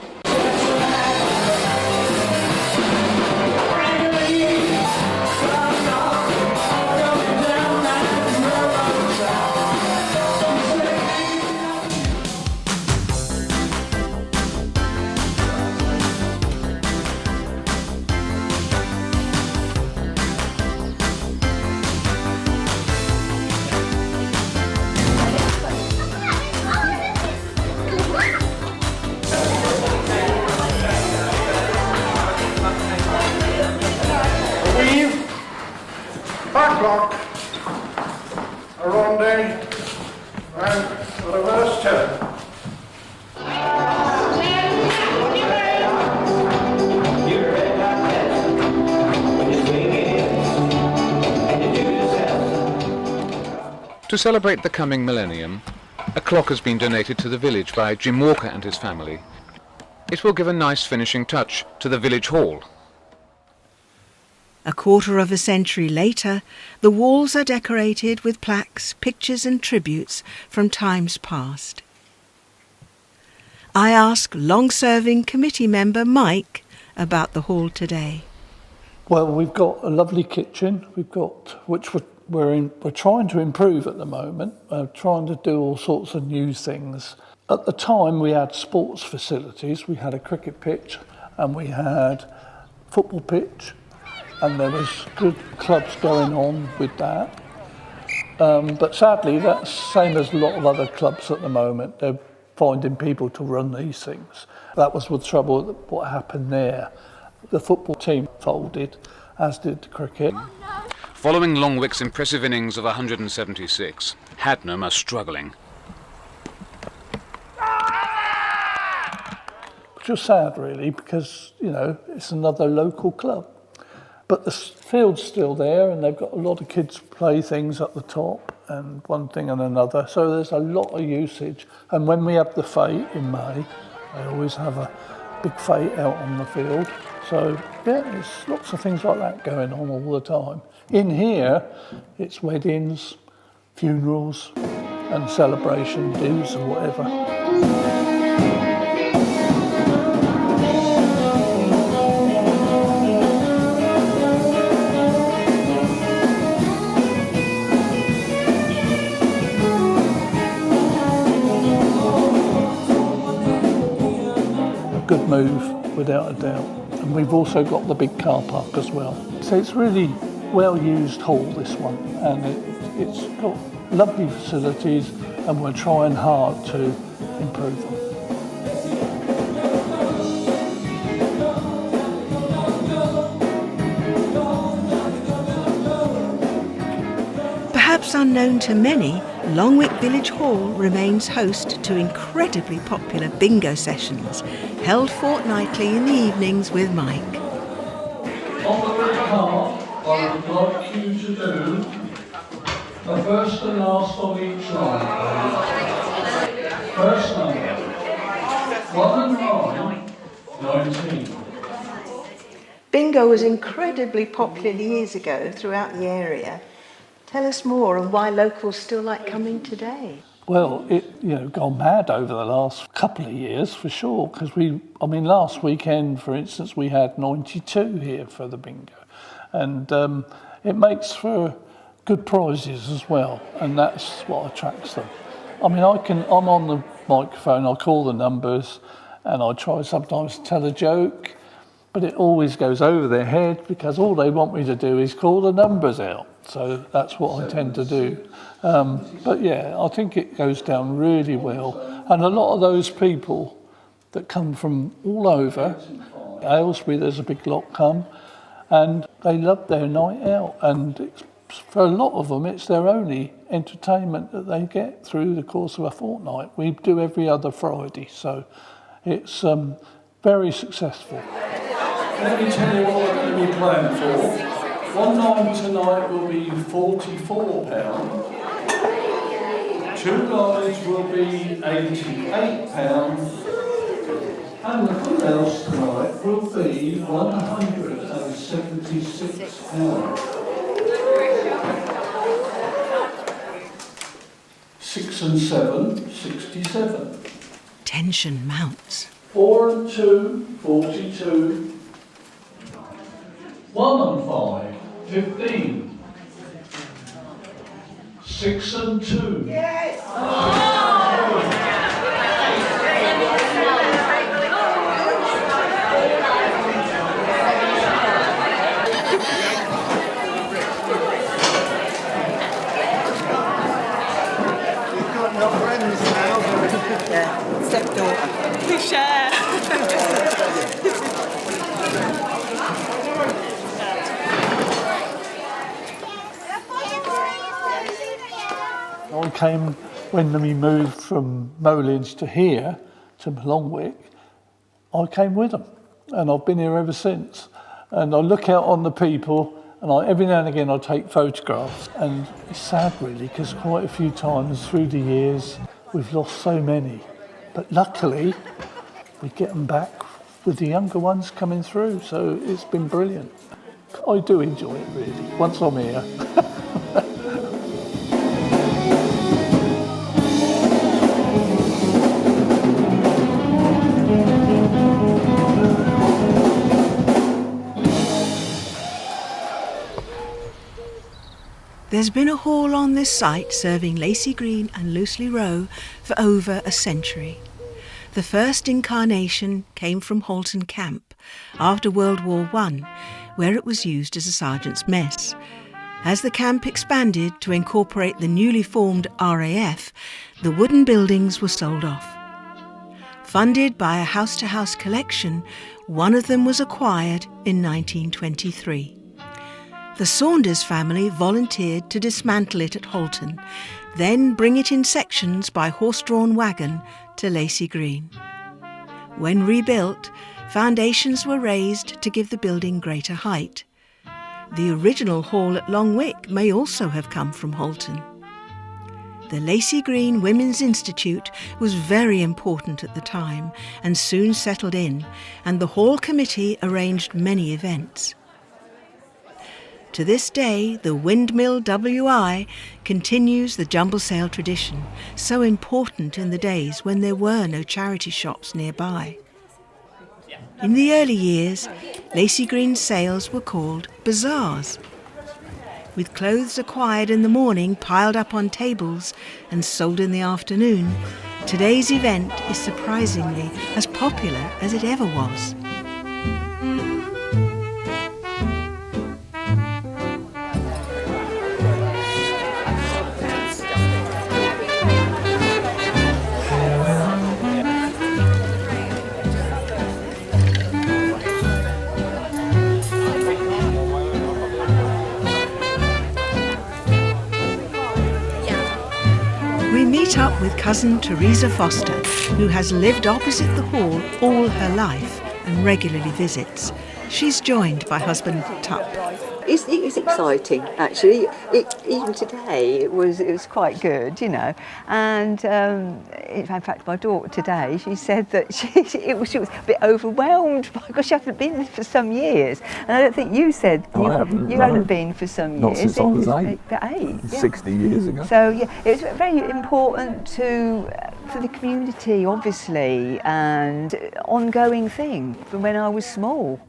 clock, a ronde, and a reverse turn. To celebrate the coming millennium, a clock has been donated to the village by Jim Walker and his family. It will give a nice finishing touch to the village hall. A quarter of a century later, the walls are decorated with plaques, pictures and tributes from times past. I ask long-serving committee member Mike about the hall today. Well, we've got a lovely kitchen, which we're trying to improve at the moment, trying to do all sorts of new things. At the time we had sports facilities, we had a cricket pitch and we had football pitch, and there was good clubs going on with that. But sadly that's the same as a lot of other clubs at the moment. They're finding people to run these things. That was the trouble, what happened there. The football team folded, as did the cricket. Following Longwick's impressive innings of 176, Hadnam are struggling. Which was sad really, because, you know, it's another local club. But the field's still there and they've got a lot of kids play things at the top and one thing and another. So there's a lot of usage. And when we have the fete in May, they always have a big fete out on the field. So yeah, there's lots of things like that going on all the time. In here, it's weddings, funerals and celebration dues or whatever. A good move, without a doubt. And we've also got the big car park as well. So it's really well-used hall, this one, and it's got lovely facilities and we're trying hard to improve them. Perhaps unknown to many, Longwick Village Hall remains host to incredibly popular bingo sessions, held fortnightly in the evenings with Mike. On the red card, I would like you to do the first and last on each line, please. First number, 1 and 9, 19. Bingo was incredibly popular years ago throughout the area. Tell us more and why locals still like coming today. Well, gone mad over the last couple of years for sure, because last weekend, for instance, we had 92 here for the bingo. And it makes for good prizes as well, and that's what attracts them. I'm on the microphone, I call the numbers, and I try sometimes to tell a joke, but it always goes over their head because all they want me to do is call the numbers out. So that's what I tend to do. But yeah, I think it goes down really well. And a lot of those people that come from all over, Aylesbury, there's a big lot come, and they love their night out. And for a lot of them, it's their only entertainment that they get through the course of a fortnight. We do every other Friday, so it's very successful. Let me tell you what we're going to be playing for. 1 line tonight will be £44. 2 lines will be £88. And the full house tonight will be £176. 6 and 7, 67. Tension mounts. 4 and 2, 42. 1 and 5, 15. 6 and 2. Yes! You've got no friends now. Stepdaughter. We share. when we moved from Molins to here, to Longwick, I came with them, and I've been here ever since. And I look out on the people, and every now and again I take photographs, and it's sad really, because quite a few times through the years we've lost so many. But luckily, we get them back with the younger ones coming through, so it's been brilliant. I do enjoy it really, once I'm here. There's been a hall on this site serving Lacey Green and Loseley Row for over a century. The first incarnation came from Halton Camp after World War I, where it was used as a sergeant's mess. As the camp expanded to incorporate the newly formed RAF, the wooden buildings were sold off. Funded by a house-to-house collection, one of them was acquired in 1923. The Saunders family volunteered to dismantle it at Halton, then bring it in sections by horse-drawn wagon to Lacey Green. When rebuilt, foundations were raised to give the building greater height. The original hall at Longwick may also have come from Halton. The Lacey Green Women's Institute was very important at the time and soon settled in, and the hall committee arranged many events. To this day, the Windmill WI continues the jumble sale tradition, so important in the days when there were no charity shops nearby. In the early years, Lacey Green's sales were called bazaars. With clothes acquired in the morning piled up on tables and sold in the afternoon, today's event is surprisingly as popular as it ever was. We meet up with cousin Teresa Foster, who has lived opposite the hall all her life and regularly visits. She's joined by husband Tup. It was exciting, actually. Even today, it was quite good, you know. And in fact, my daughter today, she said that she was a bit overwhelmed because she hadn't been for some years. And I don't think you said you hadn't been for some years. Not since I was 8. 8, yeah. 60 years ago. So yeah, it was very important for the community, obviously, and ongoing thing from when I was small.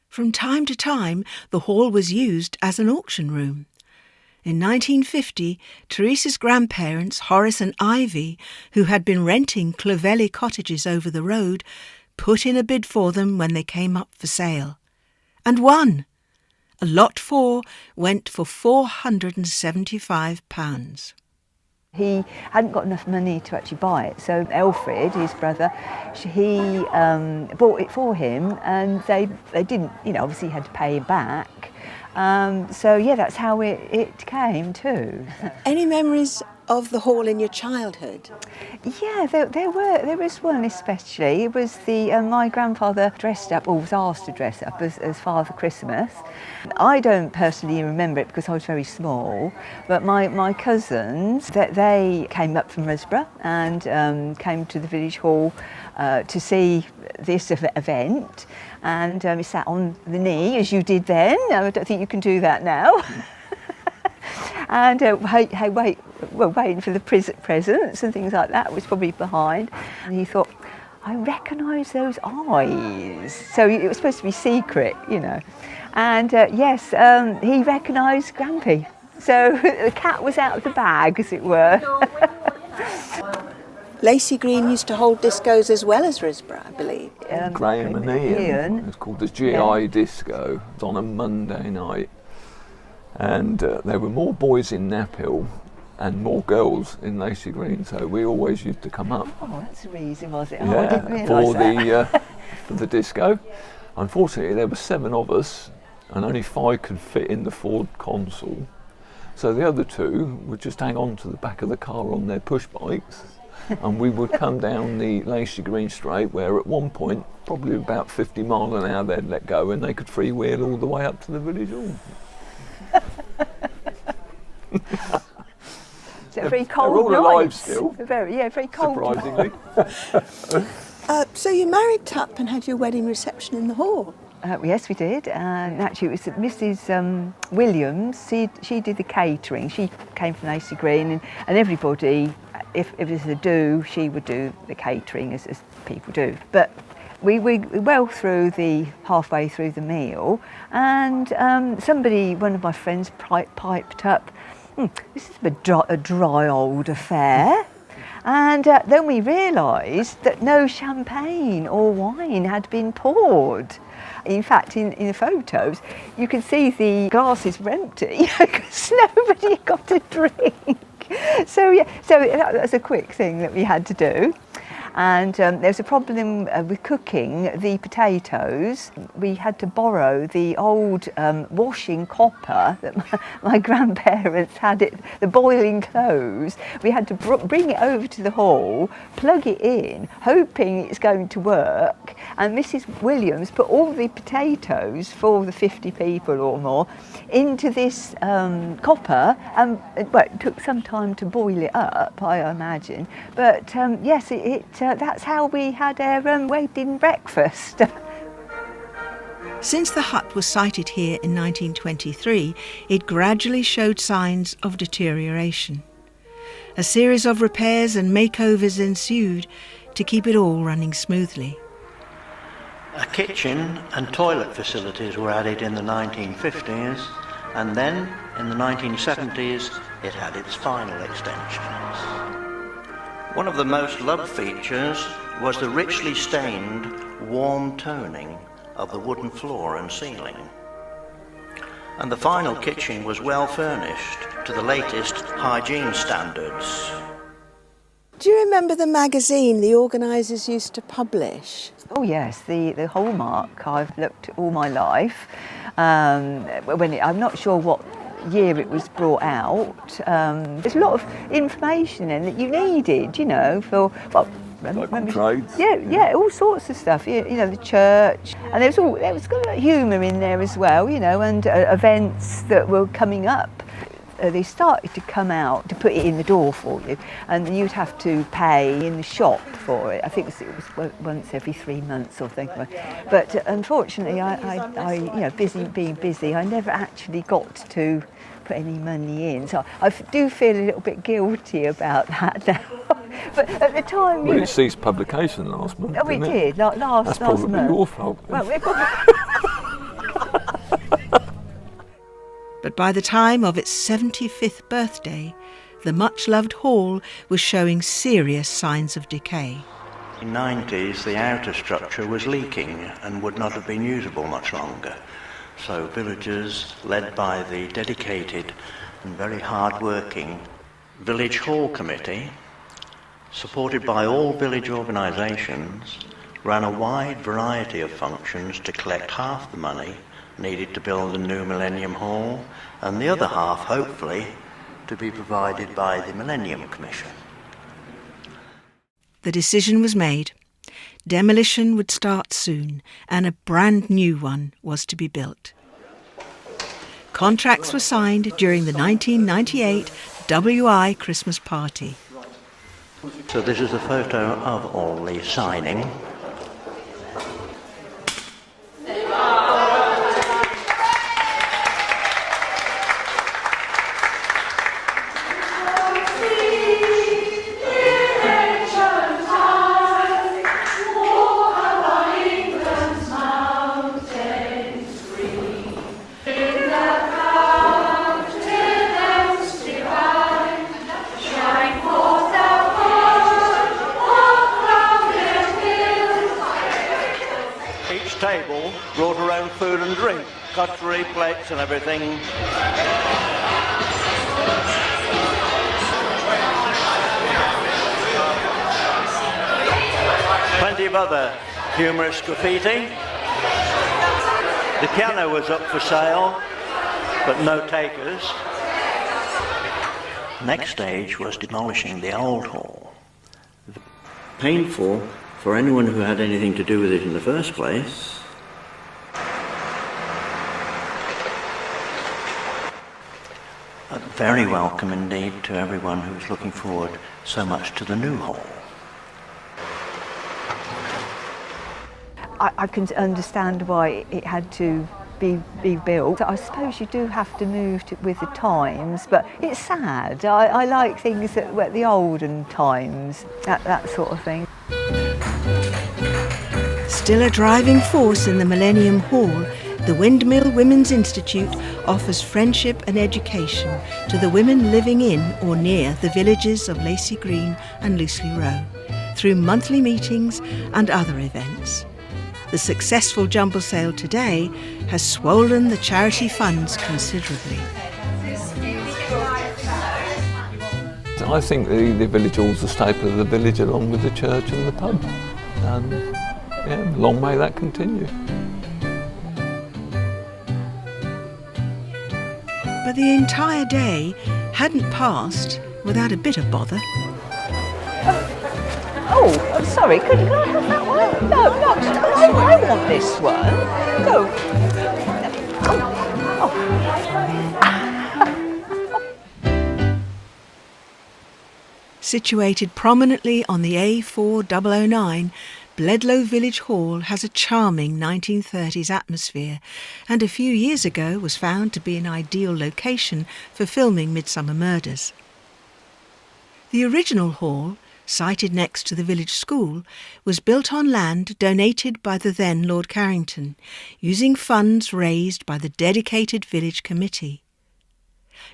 From time to time, the hall was used as an auction room. In 1950, Teresa's grandparents, Horace and Ivy, who had been renting Clovelly cottages over the road, put in a bid for them when they came up for sale. And won! A lot 4 went for £475. He hadn't got enough money to actually buy it, so Alfred, his brother, he bought it for him, and they didn't, obviously had to pay him back. So yeah, that's how it came too. Any memories of the hall in your childhood? Yeah, there was one especially. It was my grandfather dressed up, or was asked to dress up as Father Christmas. I don't personally remember it because I was very small, but my cousins, they came up from Risborough and came to the village hall to see this event, and he sat on the knee as you did then. I don't think you can do that now. And waiting for the presents and things like that was probably behind. And he thought, I recognise those eyes. So it was supposed to be secret, And yes, he recognised Grampy. So the cat was out of the bag, as it were. Lacey Green used to hold discos as well as Risborough, I believe. Graham and Ian. It's called the GI Disco. It's on a Monday night. And there were more boys in Knaphill and more girls in Lacey Green, so we always used to come up. Oh, that's the reason, was it? Yeah, I didn't realise for the disco. Unfortunately, there were 7 of us, and only 5 could fit in the Ford Consul. So the other two would just hang on to the back of the car on their push bikes, and we would come down the Lacey Green straight, where at one point, probably about 50 miles an hour, they'd let go and they could freewheel all the way up to the village hall. It's a very cold all night. alive still. Very cold. Surprisingly. So you married up and had your wedding reception in the hall? Yes, we did. And actually, it was Mrs. Williams. She did the catering. She came from Lacey Green, and everybody, if it was a do, she would do the catering as people do. But we were well through halfway through the meal, and one of my friends piped up, "This is a dry old affair." And then we realised that no champagne or wine had been poured. In fact, in the photos, you can see the glasses were empty because nobody got a drink. So that was a quick thing that we had to do. And there was a problem with cooking the potatoes. We had to borrow the old washing copper that my grandparents had, the boiling clothes. We had to bring it over to the hall, plug it in, hoping it's going to work. And Mrs. Williams put all the potatoes for the 50 people or more into this copper. It took some time to boil it up, I imagine. But yes, that's how we had our wedding breakfast. Since the hut was sited here in 1923, it gradually showed signs of deterioration. A series of repairs and makeovers ensued to keep it all running smoothly. A kitchen and toilet facilities were added in the 1950s, and then in the 1970s it had its final extensions. One of the most loved features was the richly stained, warm toning of the wooden floor and ceiling. And the final kitchen was well furnished to the latest hygiene standards. Do you remember the magazine the organisers used to publish? Oh yes, the Hallmark I've looked at all my life. I'm not sure what year it was brought out. There's a lot of information in that you needed, for trades. Yeah, all sorts of stuff. The church, and there was got humour in there as well, and events that were coming up. They started to come out to put it in the door for you, and you'd have to pay in the shop for it. I think it was once every 3 months or something. But unfortunately, I being busy, I never actually got to put any money in. So I do feel a little bit guilty about that now. But at the time, it ceased publication last month. Oh, it did. Last month. That's probably your fault. Well, But by the time of its 75th birthday, the much-loved hall was showing serious signs of decay. In the 90s, the outer structure was leaking and would not have been usable much longer. So villagers, led by the dedicated and very hard-working Village Hall Committee, supported by all village organisations, ran a wide variety of functions to collect half the money needed to build the new Millennium Hall, and the other half, hopefully, to be provided by the Millennium Commission. The decision was made. Demolition would start soon, and a brand new one was to be built. Contracts were signed during the 1998 WI Christmas party. So this is a photo of all the signing. Table brought her own food and drink, cutlery, plates and everything. Plenty of other humorous graffiti. The piano was up for sale, but no takers. Next stage was demolishing the old hall. Painful for anyone who had anything to do with it in the first place. Very welcome indeed to everyone who was looking forward so much to the new hall. I can understand why it had to be built. I suppose you do have to move with the times, but it's sad. I like things that were the olden times, that sort of thing. Still a driving force in the Millennium Hall, the Windmill Women's Institute offers friendship and education to the women living in or near the villages of Lacey Green and Loosely Row through monthly meetings and other events. The successful jumble sale today has swollen the charity funds considerably. I think the village hall's a staple of the village, along with the church and the pub. Long may that continue. But the entire day hadn't passed without a bit of bother. Oh, I'm sorry, can I have that one? No, I want this one. No. Situated prominently on the A4009, Bledlow Village Hall has a charming 1930s atmosphere, and a few years ago was found to be an ideal location for filming Midsummer Murders. The original hall, sited next to the village school, was built on land donated by the then Lord Carrington, using funds raised by the dedicated village committee.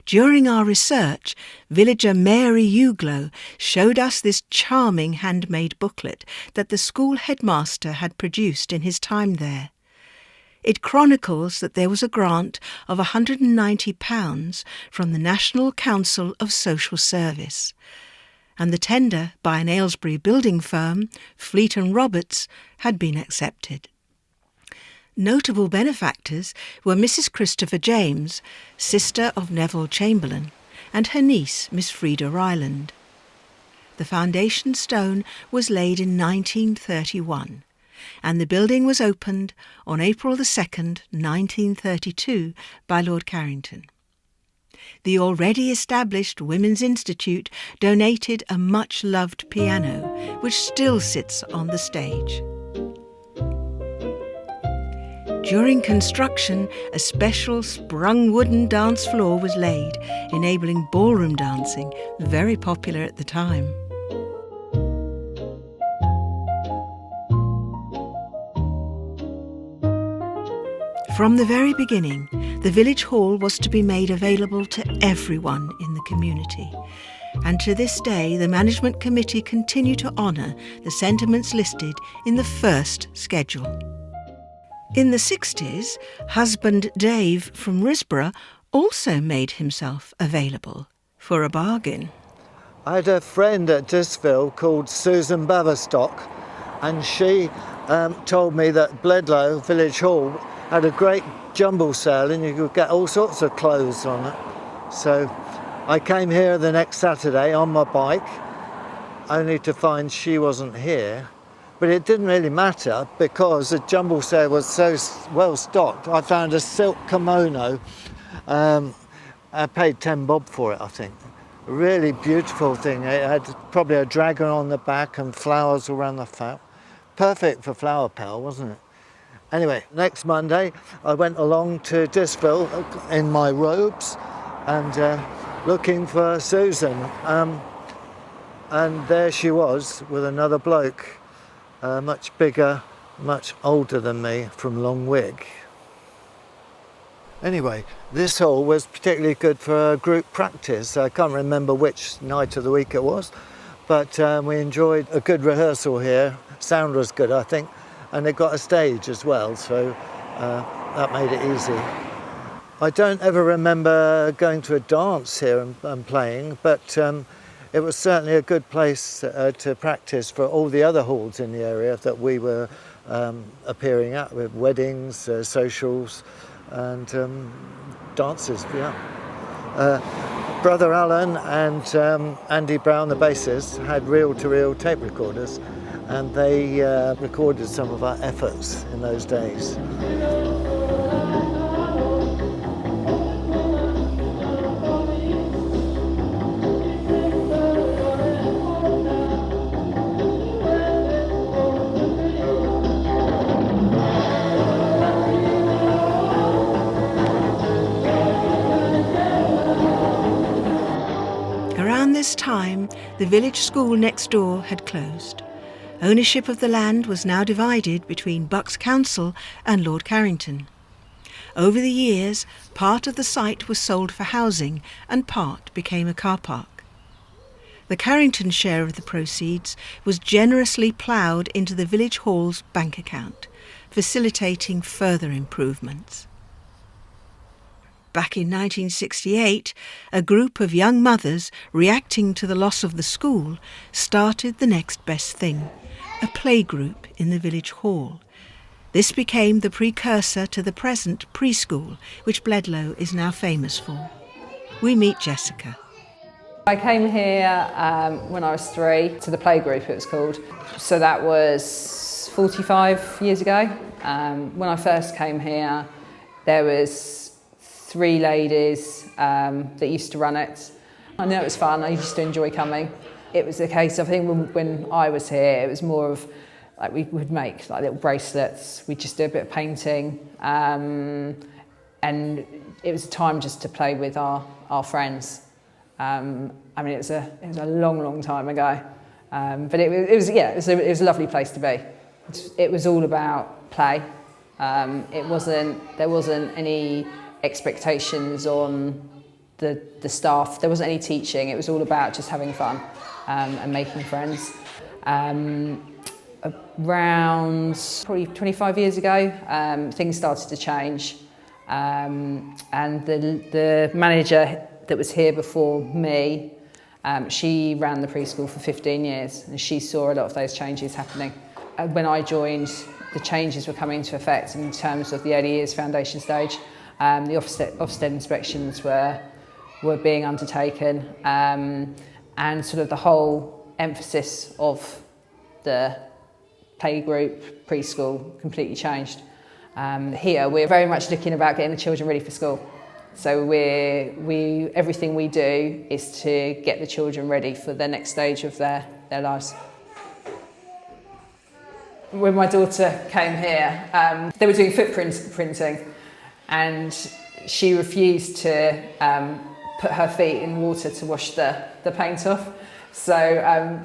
During our research, villager Mary Uglow showed us this charming handmade booklet that the school headmaster had produced in his time there. It chronicles that there was a grant of £190 from the National Council of Social Service, and the tender by an Aylesbury building firm, Fleet and Roberts, had been accepted. Notable benefactors were Mrs. Christopher James, sister of Neville Chamberlain, and her niece, Miss Frida Ryland. The foundation stone was laid in 1931, and the building was opened on April 2nd, 1932, by Lord Carrington. The already established Women's Institute donated a much-loved piano, which still sits on the stage. During construction, a special sprung wooden dance floor was laid, enabling ballroom dancing, very popular at the time. From the very beginning, the village hall was to be made available to everyone in the community. And to this day, the management committee continue to honour the sentiments listed in the first schedule. In the 60s, husband Dave from Risborough also made himself available for a bargain. I had a friend at Disville called Susan Baverstock, and she told me that Bledlow Village Hall had a great jumble sale and you could get all sorts of clothes on it. So I came here the next Saturday on my bike, only to find she wasn't here. But it didn't really matter because the jumble sale was so well stocked. I found a silk kimono. I paid 10 bob for it, I think. A really beautiful thing. It had probably a dragon on the back and flowers around the front. Perfect for Flower Pal, wasn't it? Anyway, next Monday I went along to Disville in my robes and looking for Susan. And there she was with another bloke. Much bigger, much older than me, from Longwick. Anyway, this hall was particularly good for group practice. I can't remember which night of the week it was, but we enjoyed a good rehearsal here. Sound was good, I think, and it got a stage as well, so that made it easy. I don't ever remember going to a dance here and playing, but it was certainly a good place to practice for all the other halls in the area that we were appearing at, with weddings, socials and dances, yeah. Brother Alan and Andy Brown, the bassist, had reel-to-reel tape recorders, and they recorded some of our efforts in those days. Around this time, the village school next door had closed. Ownership of the land was now divided between Bucks Council and Lord Carrington. Over the years, part of the site was sold for housing and part became a car park. The Carrington share of the proceeds was generously ploughed into the village hall's bank account, facilitating further improvements. Back in 1968, a group of young mothers reacting to the loss of the school started the next best thing, a playgroup in the village hall. This became the precursor to the present preschool, which Bledlow is now famous for. We meet Jessica. I came here when I was 3, to the playgroup it was called. So that was 45 years ago. When I first came here, there was 3 ladies that used to run it. I know it was fun, I used to enjoy coming. It was a case of, I think when I was here, it was more of, like, we would make like little bracelets, we'd just do a bit of painting, and it was a time just to play with our friends. I mean, it was a long time ago, but it was a lovely place to be. It was all about play. There wasn't any expectations on the staff. There wasn't any teaching. It was all about just having fun and making friends. Around probably 25 years ago, things started to change, and the manager that was here before me, she ran the preschool for 15 years, and she saw a lot of those changes happening. When I joined, the changes were coming into effect in terms of the early years foundation stage. The Ofsted inspections were being undertaken, and sort of the whole emphasis of the playgroup preschool completely changed. Here we're very much looking about getting the children ready for school. So everything we do is to get the children ready for the next stage of their lives. When my daughter came here, they were doing footprint printing, and she refused to put her feet in water to wash the paint off. So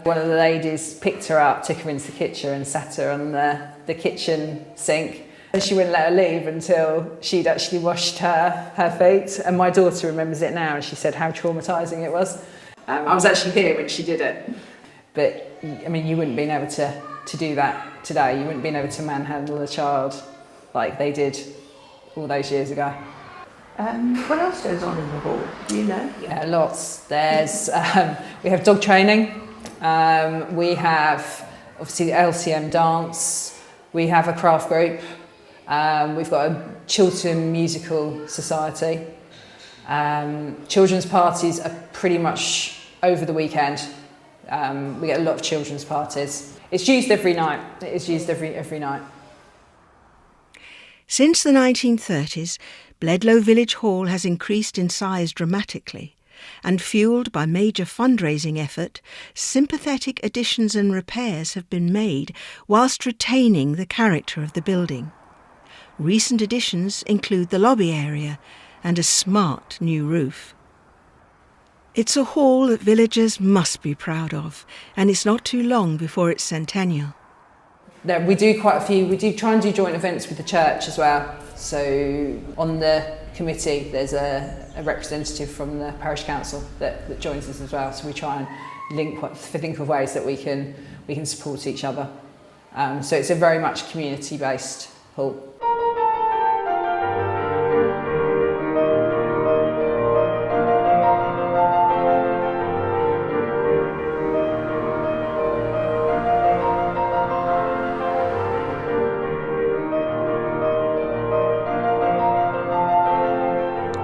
one of the ladies picked her up, took her into the kitchen and sat her on the kitchen sink. And she wouldn't let her leave until she'd actually washed her feet. And my daughter remembers it now, and she said how traumatising it was. I was actually here when she did it. But, I mean, you wouldn't have been able to do that today. You wouldn't have been able to manhandle a child like they did all those years ago. What else goes on in the hall? Do you know? Yeah, lots. There's we have dog training. We have obviously the LCM dance. We have a craft group. We've got a Chiltern Musical Society. Children's parties are pretty much over the weekend. We get a lot of children's parties. It's used every night. It is used every night. Since the 1930s, Bledlow Village Hall has increased in size dramatically, and fuelled by major fundraising effort, sympathetic additions and repairs have been made whilst retaining the character of the building. Recent additions include the lobby area and a smart new roof. It's a hall that villagers must be proud of, and it's not too long before its centennial. We do quite a few. We do try and do joint events with the church as well. So on the committee, there's a representative from the parish council that joins us as well. So we try and think of ways that we can support each other. So it's a very much community-based hall.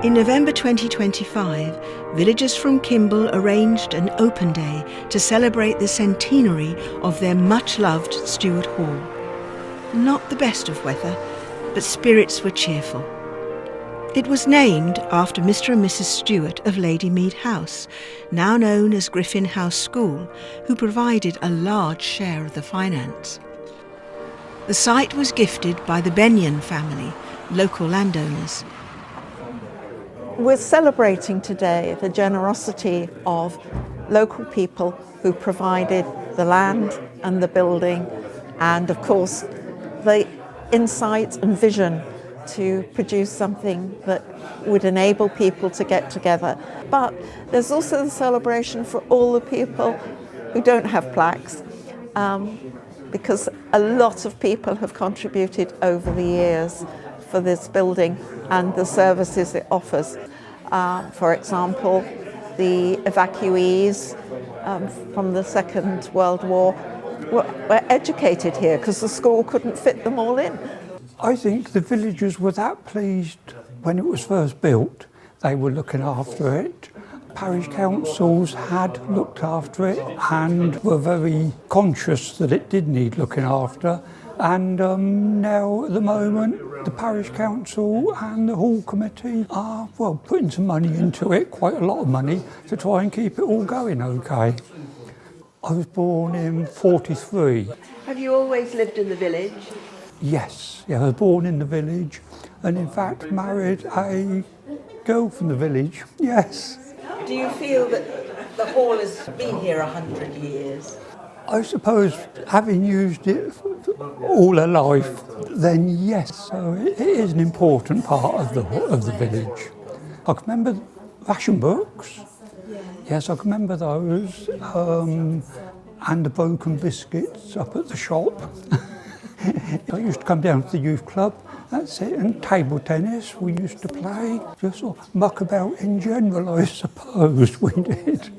In November 2025, villagers from Kimble arranged an open day to celebrate the centenary of their much-loved Stuart Hall. Not the best of weather, but spirits were cheerful. It was named after Mr. and Mrs. Stuart of Ladymead House, now known as Griffin House School, who provided a large share of the finance. The site was gifted by the Benyon family, local landowners. We're celebrating today the generosity of local people who provided the land and the building and, of course, the insight and vision to produce something that would enable people to get together. But there's also the celebration for all the people who don't have plaques, because a lot of people have contributed over the years for this building and the services it offers. For example, the evacuees from the Second World War were educated here because the school couldn't fit them all in. I think the villagers were that pleased when it was first built. They were looking after it. Parish councils had looked after it and were very conscious that it did need looking after. And now at the moment, the parish council and the hall committee are, well, putting some money into it, quite a lot of money, to try and keep it all going okay. I was born in 43. Have you always lived in the village? Yes, yeah, I was born in the village and in fact married a girl from the village, yes. Do you feel that the hall has been here 100 years? I suppose having used it all her life, then yes, so it is an important part of the village. I can remember ration books. Yes, I can remember those, and the broken biscuits up at the shop. I used to come down to the youth club, that's it, and table tennis we used to play, just sort of muck about in general, I suppose we did.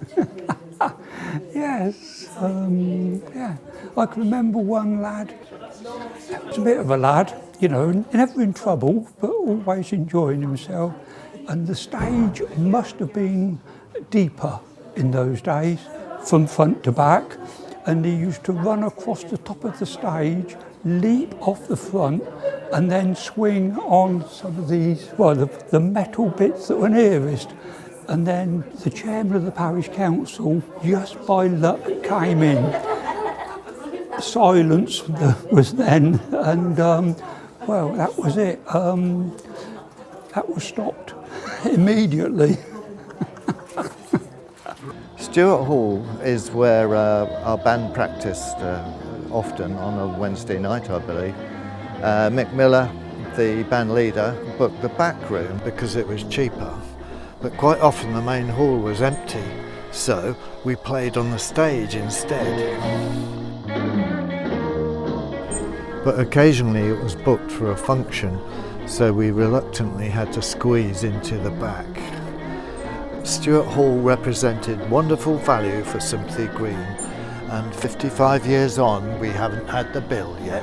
Yes, yeah. I can remember one lad, he was a bit of a lad, you know, never in trouble, but always enjoying himself. And the stage must have been deeper in those days, from front to back. And he used to run across the top of the stage, leap off the front, and then swing on some of these, well, the metal bits that were nearest. And then the chairman of the parish council, just by luck, came in. Silence was then, and well, that was it. That was stopped immediately. Stuart Hall is where our band practiced often on a Wednesday night, I believe. Mick Miller, the band leader, booked the back room because it was cheaper. But quite often the main hall was empty, so we played on the stage instead. But occasionally it was booked for a function, so we reluctantly had to squeeze into the back. Stuart Hall represented wonderful value for Sympathy Green, and 55 years on we haven't had the bill yet.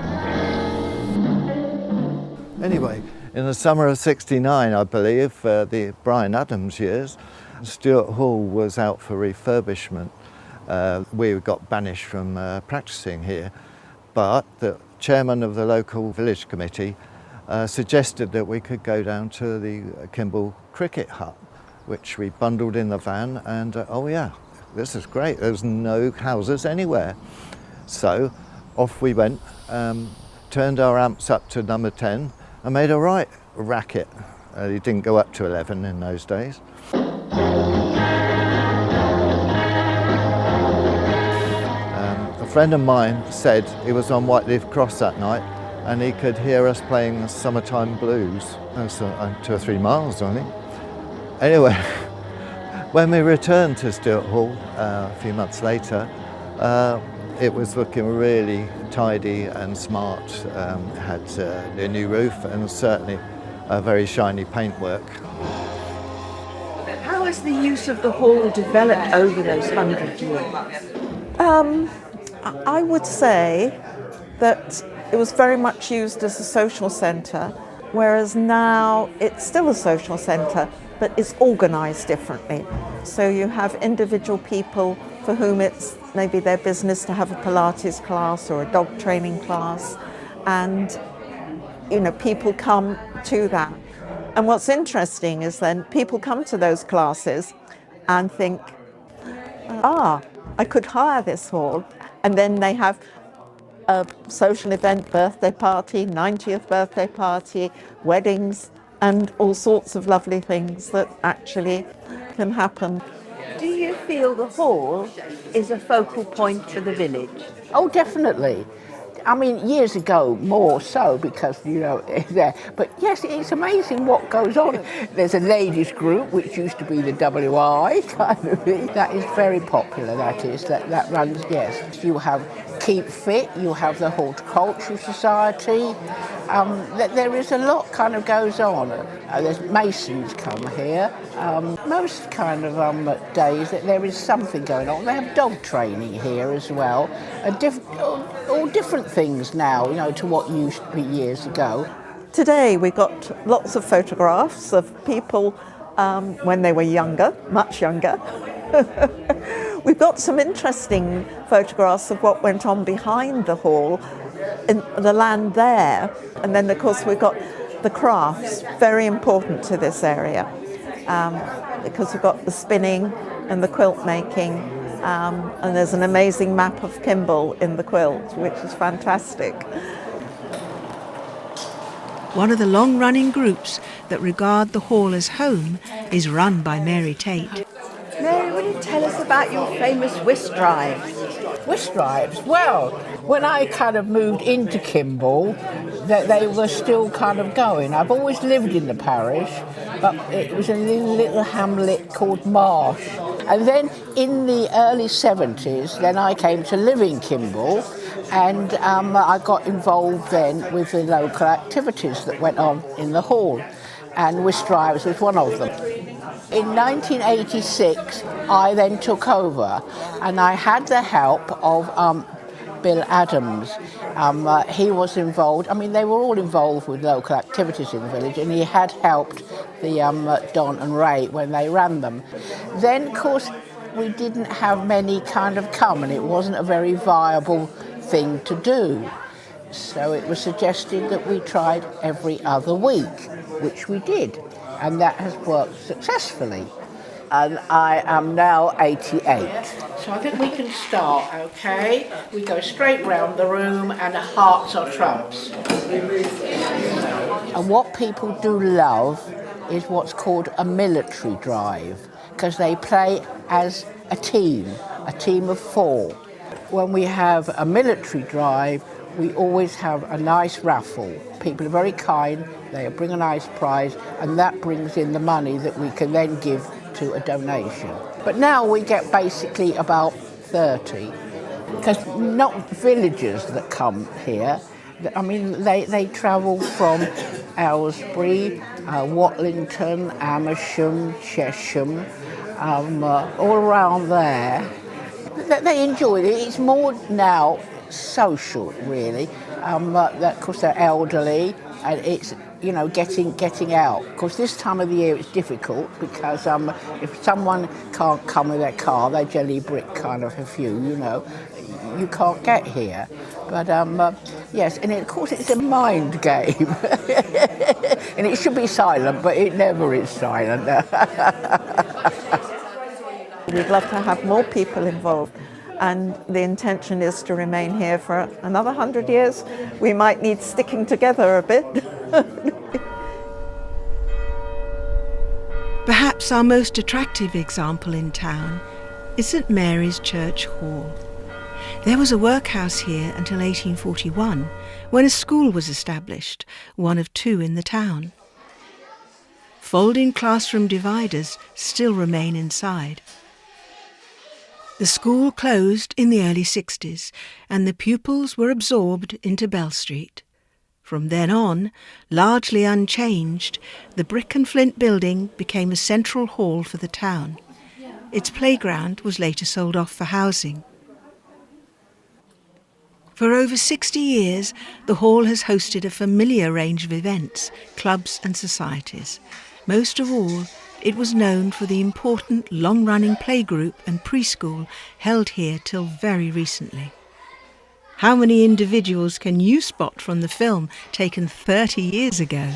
Anyway, in the summer of '69, I believe, the Brian Adams years, Stuart Hall was out for refurbishment. We got banished from practicing here, but the chairman of the local village committee suggested that we could go down to the Kimble cricket hut, which we bundled in the van, and oh yeah, this is great, there's no houses anywhere. So off we went, turned our amps up to number 10, and made a right racket. It didn't go up to 11 in those days. A friend of mine said he was on Whiteleaf Cross that night and he could hear us playing the Summertime Blues. That's 2 or 3 miles, I think. Anyway, when we returned to Stuart Hall a few months later, it was looking really tidy and smart. It had a new roof and certainly a very shiny paintwork. How has the use of the hall developed over those 100 years? I would say that it was very much used as a social centre, whereas now it's still a social centre, but it's organised differently. So you have individual people for whom it's maybe their business to have a Pilates class or a dog training class, and people come to that. And what's interesting is then people come to those classes and think, I could hire this hall, and then they have a social event, birthday party, 90th birthday party, weddings, and all sorts of lovely things that actually can happen. Do you feel the hall is a focal point for the village? Oh, definitely. I mean, years ago, more so, because, it's there. But yes, it's amazing what goes on. There's a ladies' group, which used to be the WI, kind of thing. That is very popular, that is. That runs, yes. You have Keep Fit, you have the Horticultural Society. There is a lot kind of goes on. There's masons come here. Most kind of days that there is something going on. They have dog training here as well. All different things now, to what used to be years ago. Today we got lots of photographs of people when they were younger, much younger. We've got some interesting photographs of what went on behind the hall, in the land there. And then, of course, we've got the crafts, very important to this area, because we've got the spinning and the quilt making, and there's an amazing map of Kimble in the quilt, which is fantastic. One of the long-running groups that regard the hall as home is run by Mary Tate. Mary, will you tell us about your famous whist drives? Whist drives? Well, when I kind of moved into Kimble, they were still kind of going. I've always lived in the parish, but it was a little hamlet called Marsh. And then in the early 70s, then I came to live in Kimble, and I got involved then with the local activities that went on in the hall, and whist drives was one of them. In 1986, I then took over, and I had the help of Bill Adams. He was involved, they were all involved with local activities in the village, and he had helped the Don and Ray when they ran them. Then, of course, we didn't have many kind of come, and it wasn't a very viable thing to do. So it was suggested that we tried every other week, which we did. And that has worked successfully. And I am now 88. So I think we can start, okay? We go straight round the room, and the hearts are trumps. And what people do love is what's called a military drive, because they play as a team of 4. When we have a military drive, we always have a nice raffle. People are very kind, they bring a nice prize, and that brings in the money that we can then give to a donation. But now we get basically about 30, because not villagers that come here. They travel from Aylesbury, Watlington, Amersham, Chesham, all around there. They enjoy it. It's more now social, really. Of course, they're elderly, and it's getting out. Of course, this time of the year it's difficult because if someone can't come with their car, they jelly brick kind of a few. You can't get here. But yes, and of course it's a mind game, and it should be silent, but it never is silent. We'd love to have more people involved, and the intention is to remain here for another 100 years. We might need sticking together a bit. Perhaps our most attractive example in town is St Mary's Church Hall. There was a workhouse here until 1841, when a school was established, one of 2 in the town. Folding classroom dividers still remain inside. The school closed in the early 60s, and the pupils were absorbed into Bell Street. From then on, largely unchanged, the brick and flint building became a central hall for the town. Its playground was later sold off for housing. For over 60 years, the hall has hosted a familiar range of events, clubs and societies. Most of all, it was known for the important long-running playgroup and preschool held here till very recently. How many individuals can you spot from the film taken 30 years ago?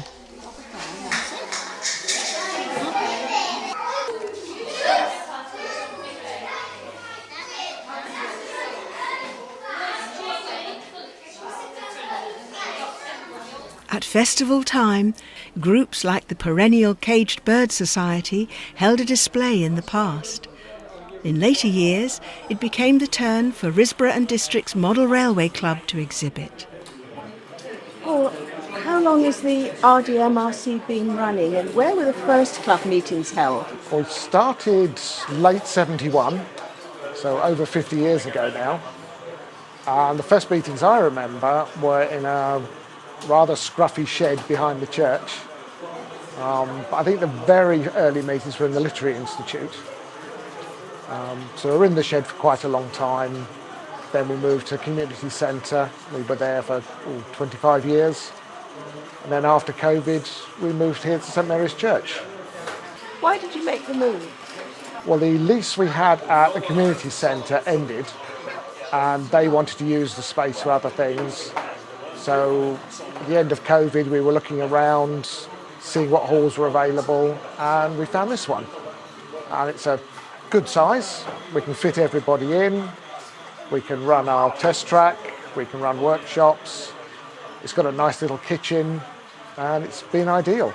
At festival time, groups like the perennial Caged Bird Society held a display in the past. In later years, it became the turn for Risborough and District's Model Railway Club to exhibit. Paul, how long has the RDMRC been running and where were the first club meetings held? Well, it started late 71, so over 50 years ago now. And the first meetings I remember were in a rather scruffy shed behind the church. But I think the very early meetings were in the Literary Institute. So we were in the shed for quite a long time. Then we moved to community centre. We were there for 25 years. And then after COVID, we moved here to St Mary's Church. Why did you make the move? Well, the lease we had at the community centre ended, and they wanted to use the space for other things. So at the end of COVID, we were looking around, seeing what halls were available, and we found this one. And it's a good size. We can fit everybody in. We can run our test track. We can run workshops. It's got a nice little kitchen, and it's been ideal.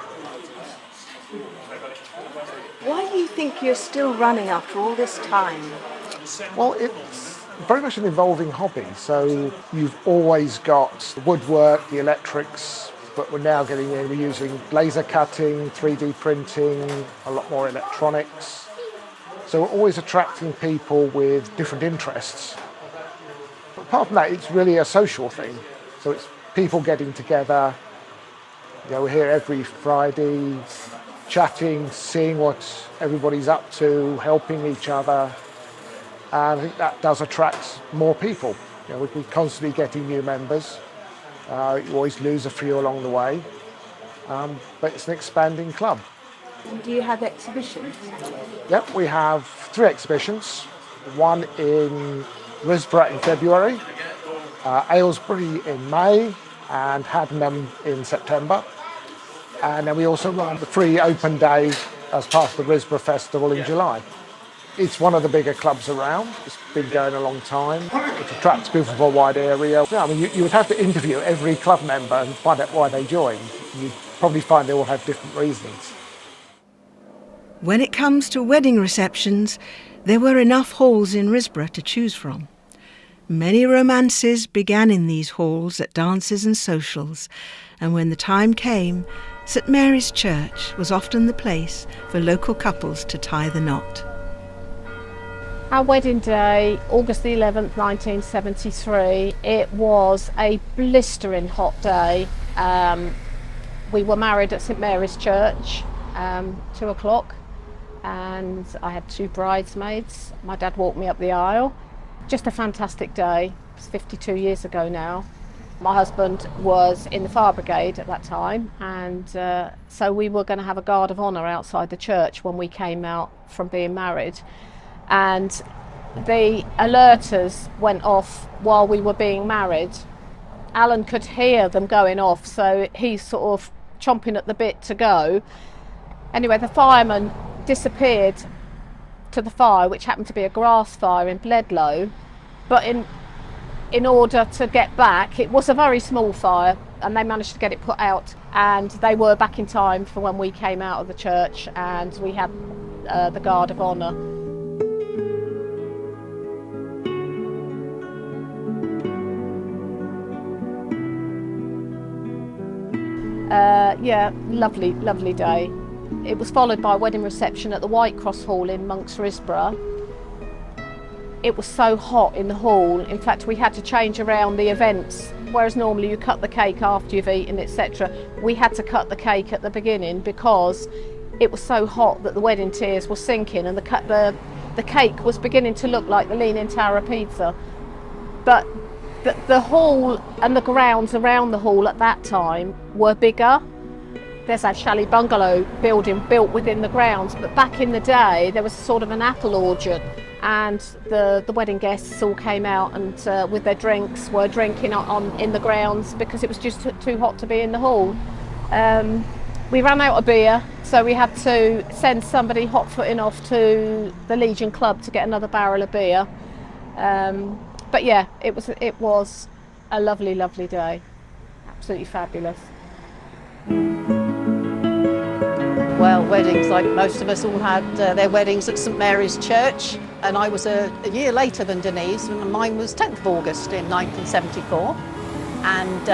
Why do you think you're still running after all this time? Well, it's very much an evolving hobby. So you've always got the woodwork, the electrics, but we're now getting in, we're using laser cutting, 3D printing, a lot more electronics. So we're always attracting people with different interests. But apart from that, it's really a social thing. So it's people getting together. You know, we're here every Friday, chatting, seeing what everybody's up to, helping each other. And I think that does attract more people. You know, we're constantly getting new members. You always lose a few along the way, but it's an expanding club. Do you have exhibitions? Yep, we have 3 exhibitions. One in Risborough in February, Aylesbury in May, and Haddenham in September. And then we also run the free open day as part of the Risborough Festival in July. It's one of the bigger clubs around. It's been going a long time. It attracts people from a wide area. I mean, you would have to interview every club member and find out why they joined. You'd probably find they all have different reasons. When it comes to wedding receptions, there were enough halls in Risborough to choose from. Many romances began in these halls at dances and socials, and when the time came, St Mary's Church was often the place for local couples to tie the knot. Our wedding day, August the 11th, 1973, it was a blistering hot day. We were married at St Mary's Church, 2 o'clock, and I had 2 bridesmaids. My dad walked me up the aisle. Just a fantastic day. It's 52 years ago now. My husband was in the fire brigade at that time, and so we were going to have a guard of honour outside the church when we came out from being married. And the alerters went off while we were being married. Alan could hear them going off, so he's sort of chomping at the bit to go. Anyway, the fireman disappeared to the fire, which happened to be a grass fire in Bledlow, but in order to get back, it was a very small fire, and they managed to get it put out, and they were back in time for when we came out of the church, and we had the guard of honour. Yeah, lovely day. It was followed by a wedding reception at the White Cross Hall in Monks Risborough. It was so hot in the hall, in fact we had to change around the events, whereas normally you cut the cake after you've eaten, etc. We had to cut the cake at the beginning because it was so hot that the wedding tears were sinking, and the cake was beginning to look like the Leaning Tower of Pisa. But the hall and the grounds around the hall at that time were bigger, there's a chalet bungalow building built within the grounds, but back in the day there was sort of an apple orchard, and the wedding guests all came out and with their drinks were drinking in the grounds because it was just too hot to be in the hall. We ran out of beer, so we had to send somebody hot-footing off to the Legion Club to get another barrel of beer. But yeah, it was a lovely, lovely day. Absolutely fabulous. Well, weddings, like most of us all had their weddings at St Mary's Church, and I was a year later than Denise, and mine was 10th of August in 1974. And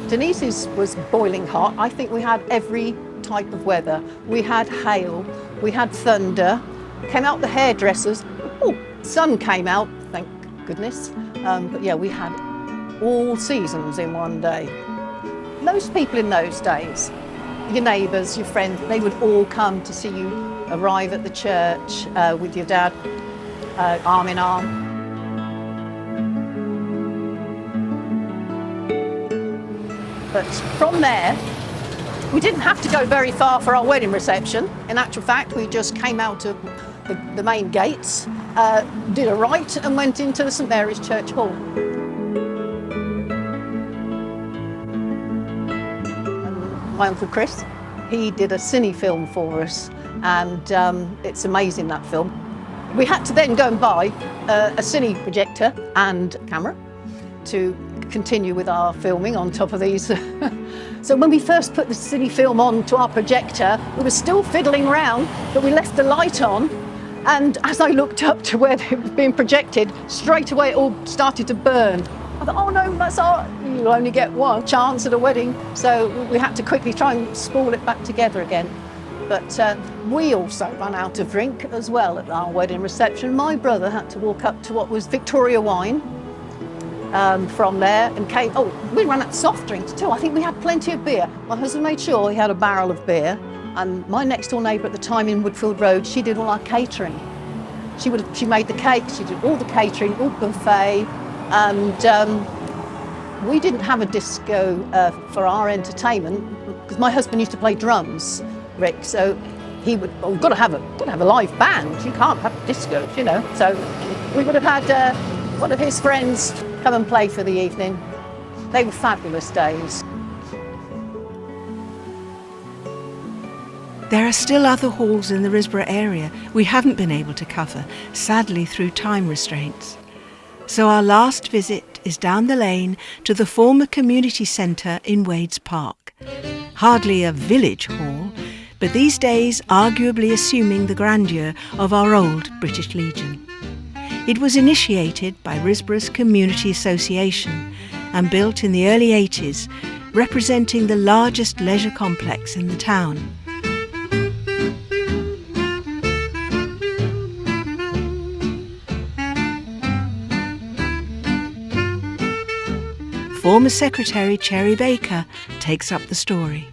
Denise's was boiling hot. I think we had every type of weather. We had hail, we had thunder, came out the hairdressers. Oh, sun came out, thank goodness. But yeah, we had all seasons in one day. Most people in those days, your neighbours, your friends, they would all come to see you arrive at the church with your dad, arm in arm. But from there, we didn't have to go very far for our wedding reception. In actual fact, we just came out of the main gates, did a right and went into the St Mary's Church Hall. My Uncle Chris, he did a cine film for us, and it's amazing, that film. We had to then go and buy a cine projector and camera to continue with our filming on top of these. So when we first put the cine film on to our projector, we were still fiddling around, but we left the light on, and as I looked up to where it was being projected, straight away it all started to burn. I thought, oh no, that's all right. You'll only get one chance at a wedding. So we had to quickly try and spool it back together again. But we also ran out of drink as well at our wedding reception. My brother had to walk up to what was Victoria wine from there and came, oh, we ran out of soft drinks too. I think we had plenty of beer. My husband made sure he had a barrel of beer, and my next door neighbour at the time in Woodfield Road, she did all our catering. She made the cakes, she did all the catering, all buffet, and we didn't have a disco for our entertainment because my husband used to play drums, Rick, so he would, oh, we've got to have a live band. You can't have discos, you know. So we would have had one of his friends come and play for the evening. They were fabulous days. There are still other halls in the Risborough area we haven't been able to cover, sadly through time restraints. So our last visit is down the lane to the former community centre in Wades Park. Hardly a village hall, but these days arguably assuming the grandeur of our old British Legion. It was initiated by Risborough's Community Association and built in the early 80s, representing the largest leisure complex in the town. Former Secretary Cherry Baker takes up the story.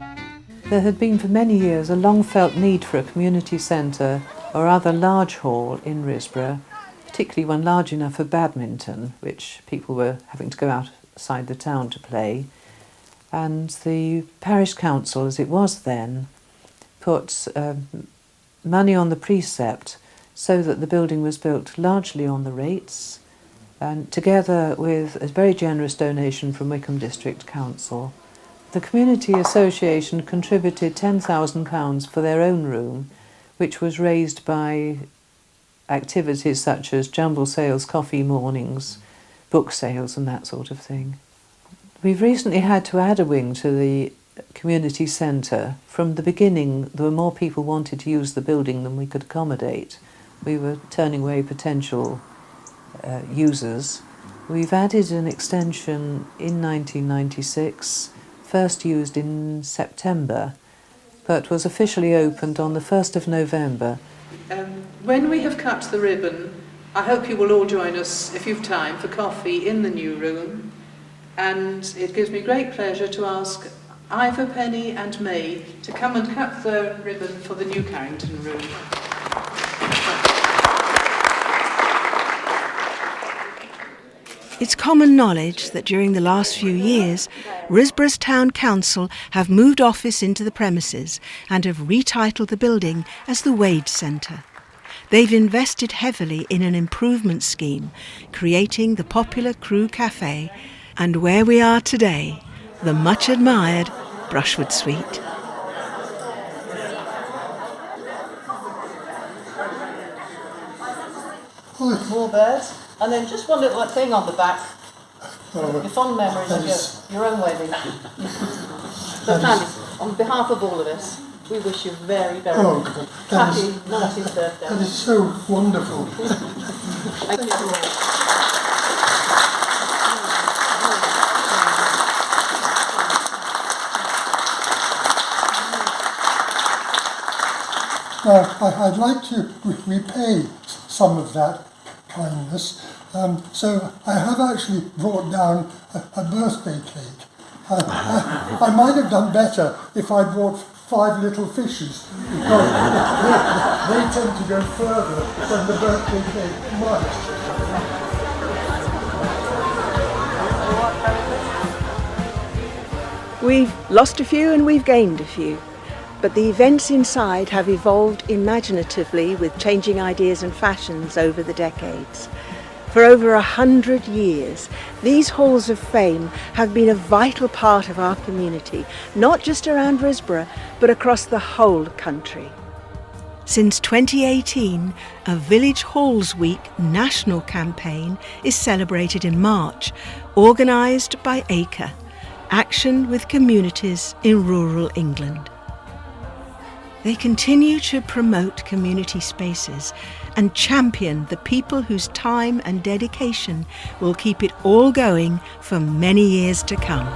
There had been for many years a long-felt need for a community centre or other large hall in Risborough, particularly one large enough for badminton, which people were having to go outside the town to play. And the parish council, as it was then, put money on the precept so that the building was built largely on the rates, and together with a very generous donation from Wycombe District Council. The Community Association contributed £10,000 for their own room, which was raised by activities such as jumble sales, coffee mornings, book sales and that sort of thing. We've recently had to add a wing to the community centre. From the beginning, there were more people wanted to use the building than we could accommodate. We were turning away potential users. We've added an extension in 1996, first used in September, but was officially opened on the 1st of November. When we have cut the ribbon, I hope you will all join us, if you've time, for coffee in the new room. And it gives me great pleasure to ask Ivor, Penny and May to come and cut the ribbon for the new Carrington room. It's common knowledge that during the last few years, Risborough's Town Council have moved office into the premises and have retitled the building as the Wade Centre. They've invested heavily in an improvement scheme, creating the popular Crew Cafe and where we are today, the much admired Brushwood Suite. More birds. And then just one little thing on the back. Your fond memories of your own wedding. So Candice, on behalf of all of us, we wish you very, very happy 90th birthday. That is so wonderful. Thank you. I'd like to repay some of that kindness. So I have actually brought down a birthday cake. I might have done better if I brought 5 little fishes, because they tend to go further than the birthday cake might. We've lost a few and we've gained a few, but the events inside have evolved imaginatively with changing ideas and fashions over the decades. For over 100 years, these halls of fame have been a vital part of our community, not just around Risborough, but across the whole country. Since 2018, a Village Halls Week national campaign is celebrated in March, organised by ACRE, Action with Communities in Rural England. They continue to promote community spaces and champion the people whose time and dedication will keep it all going for many years to come.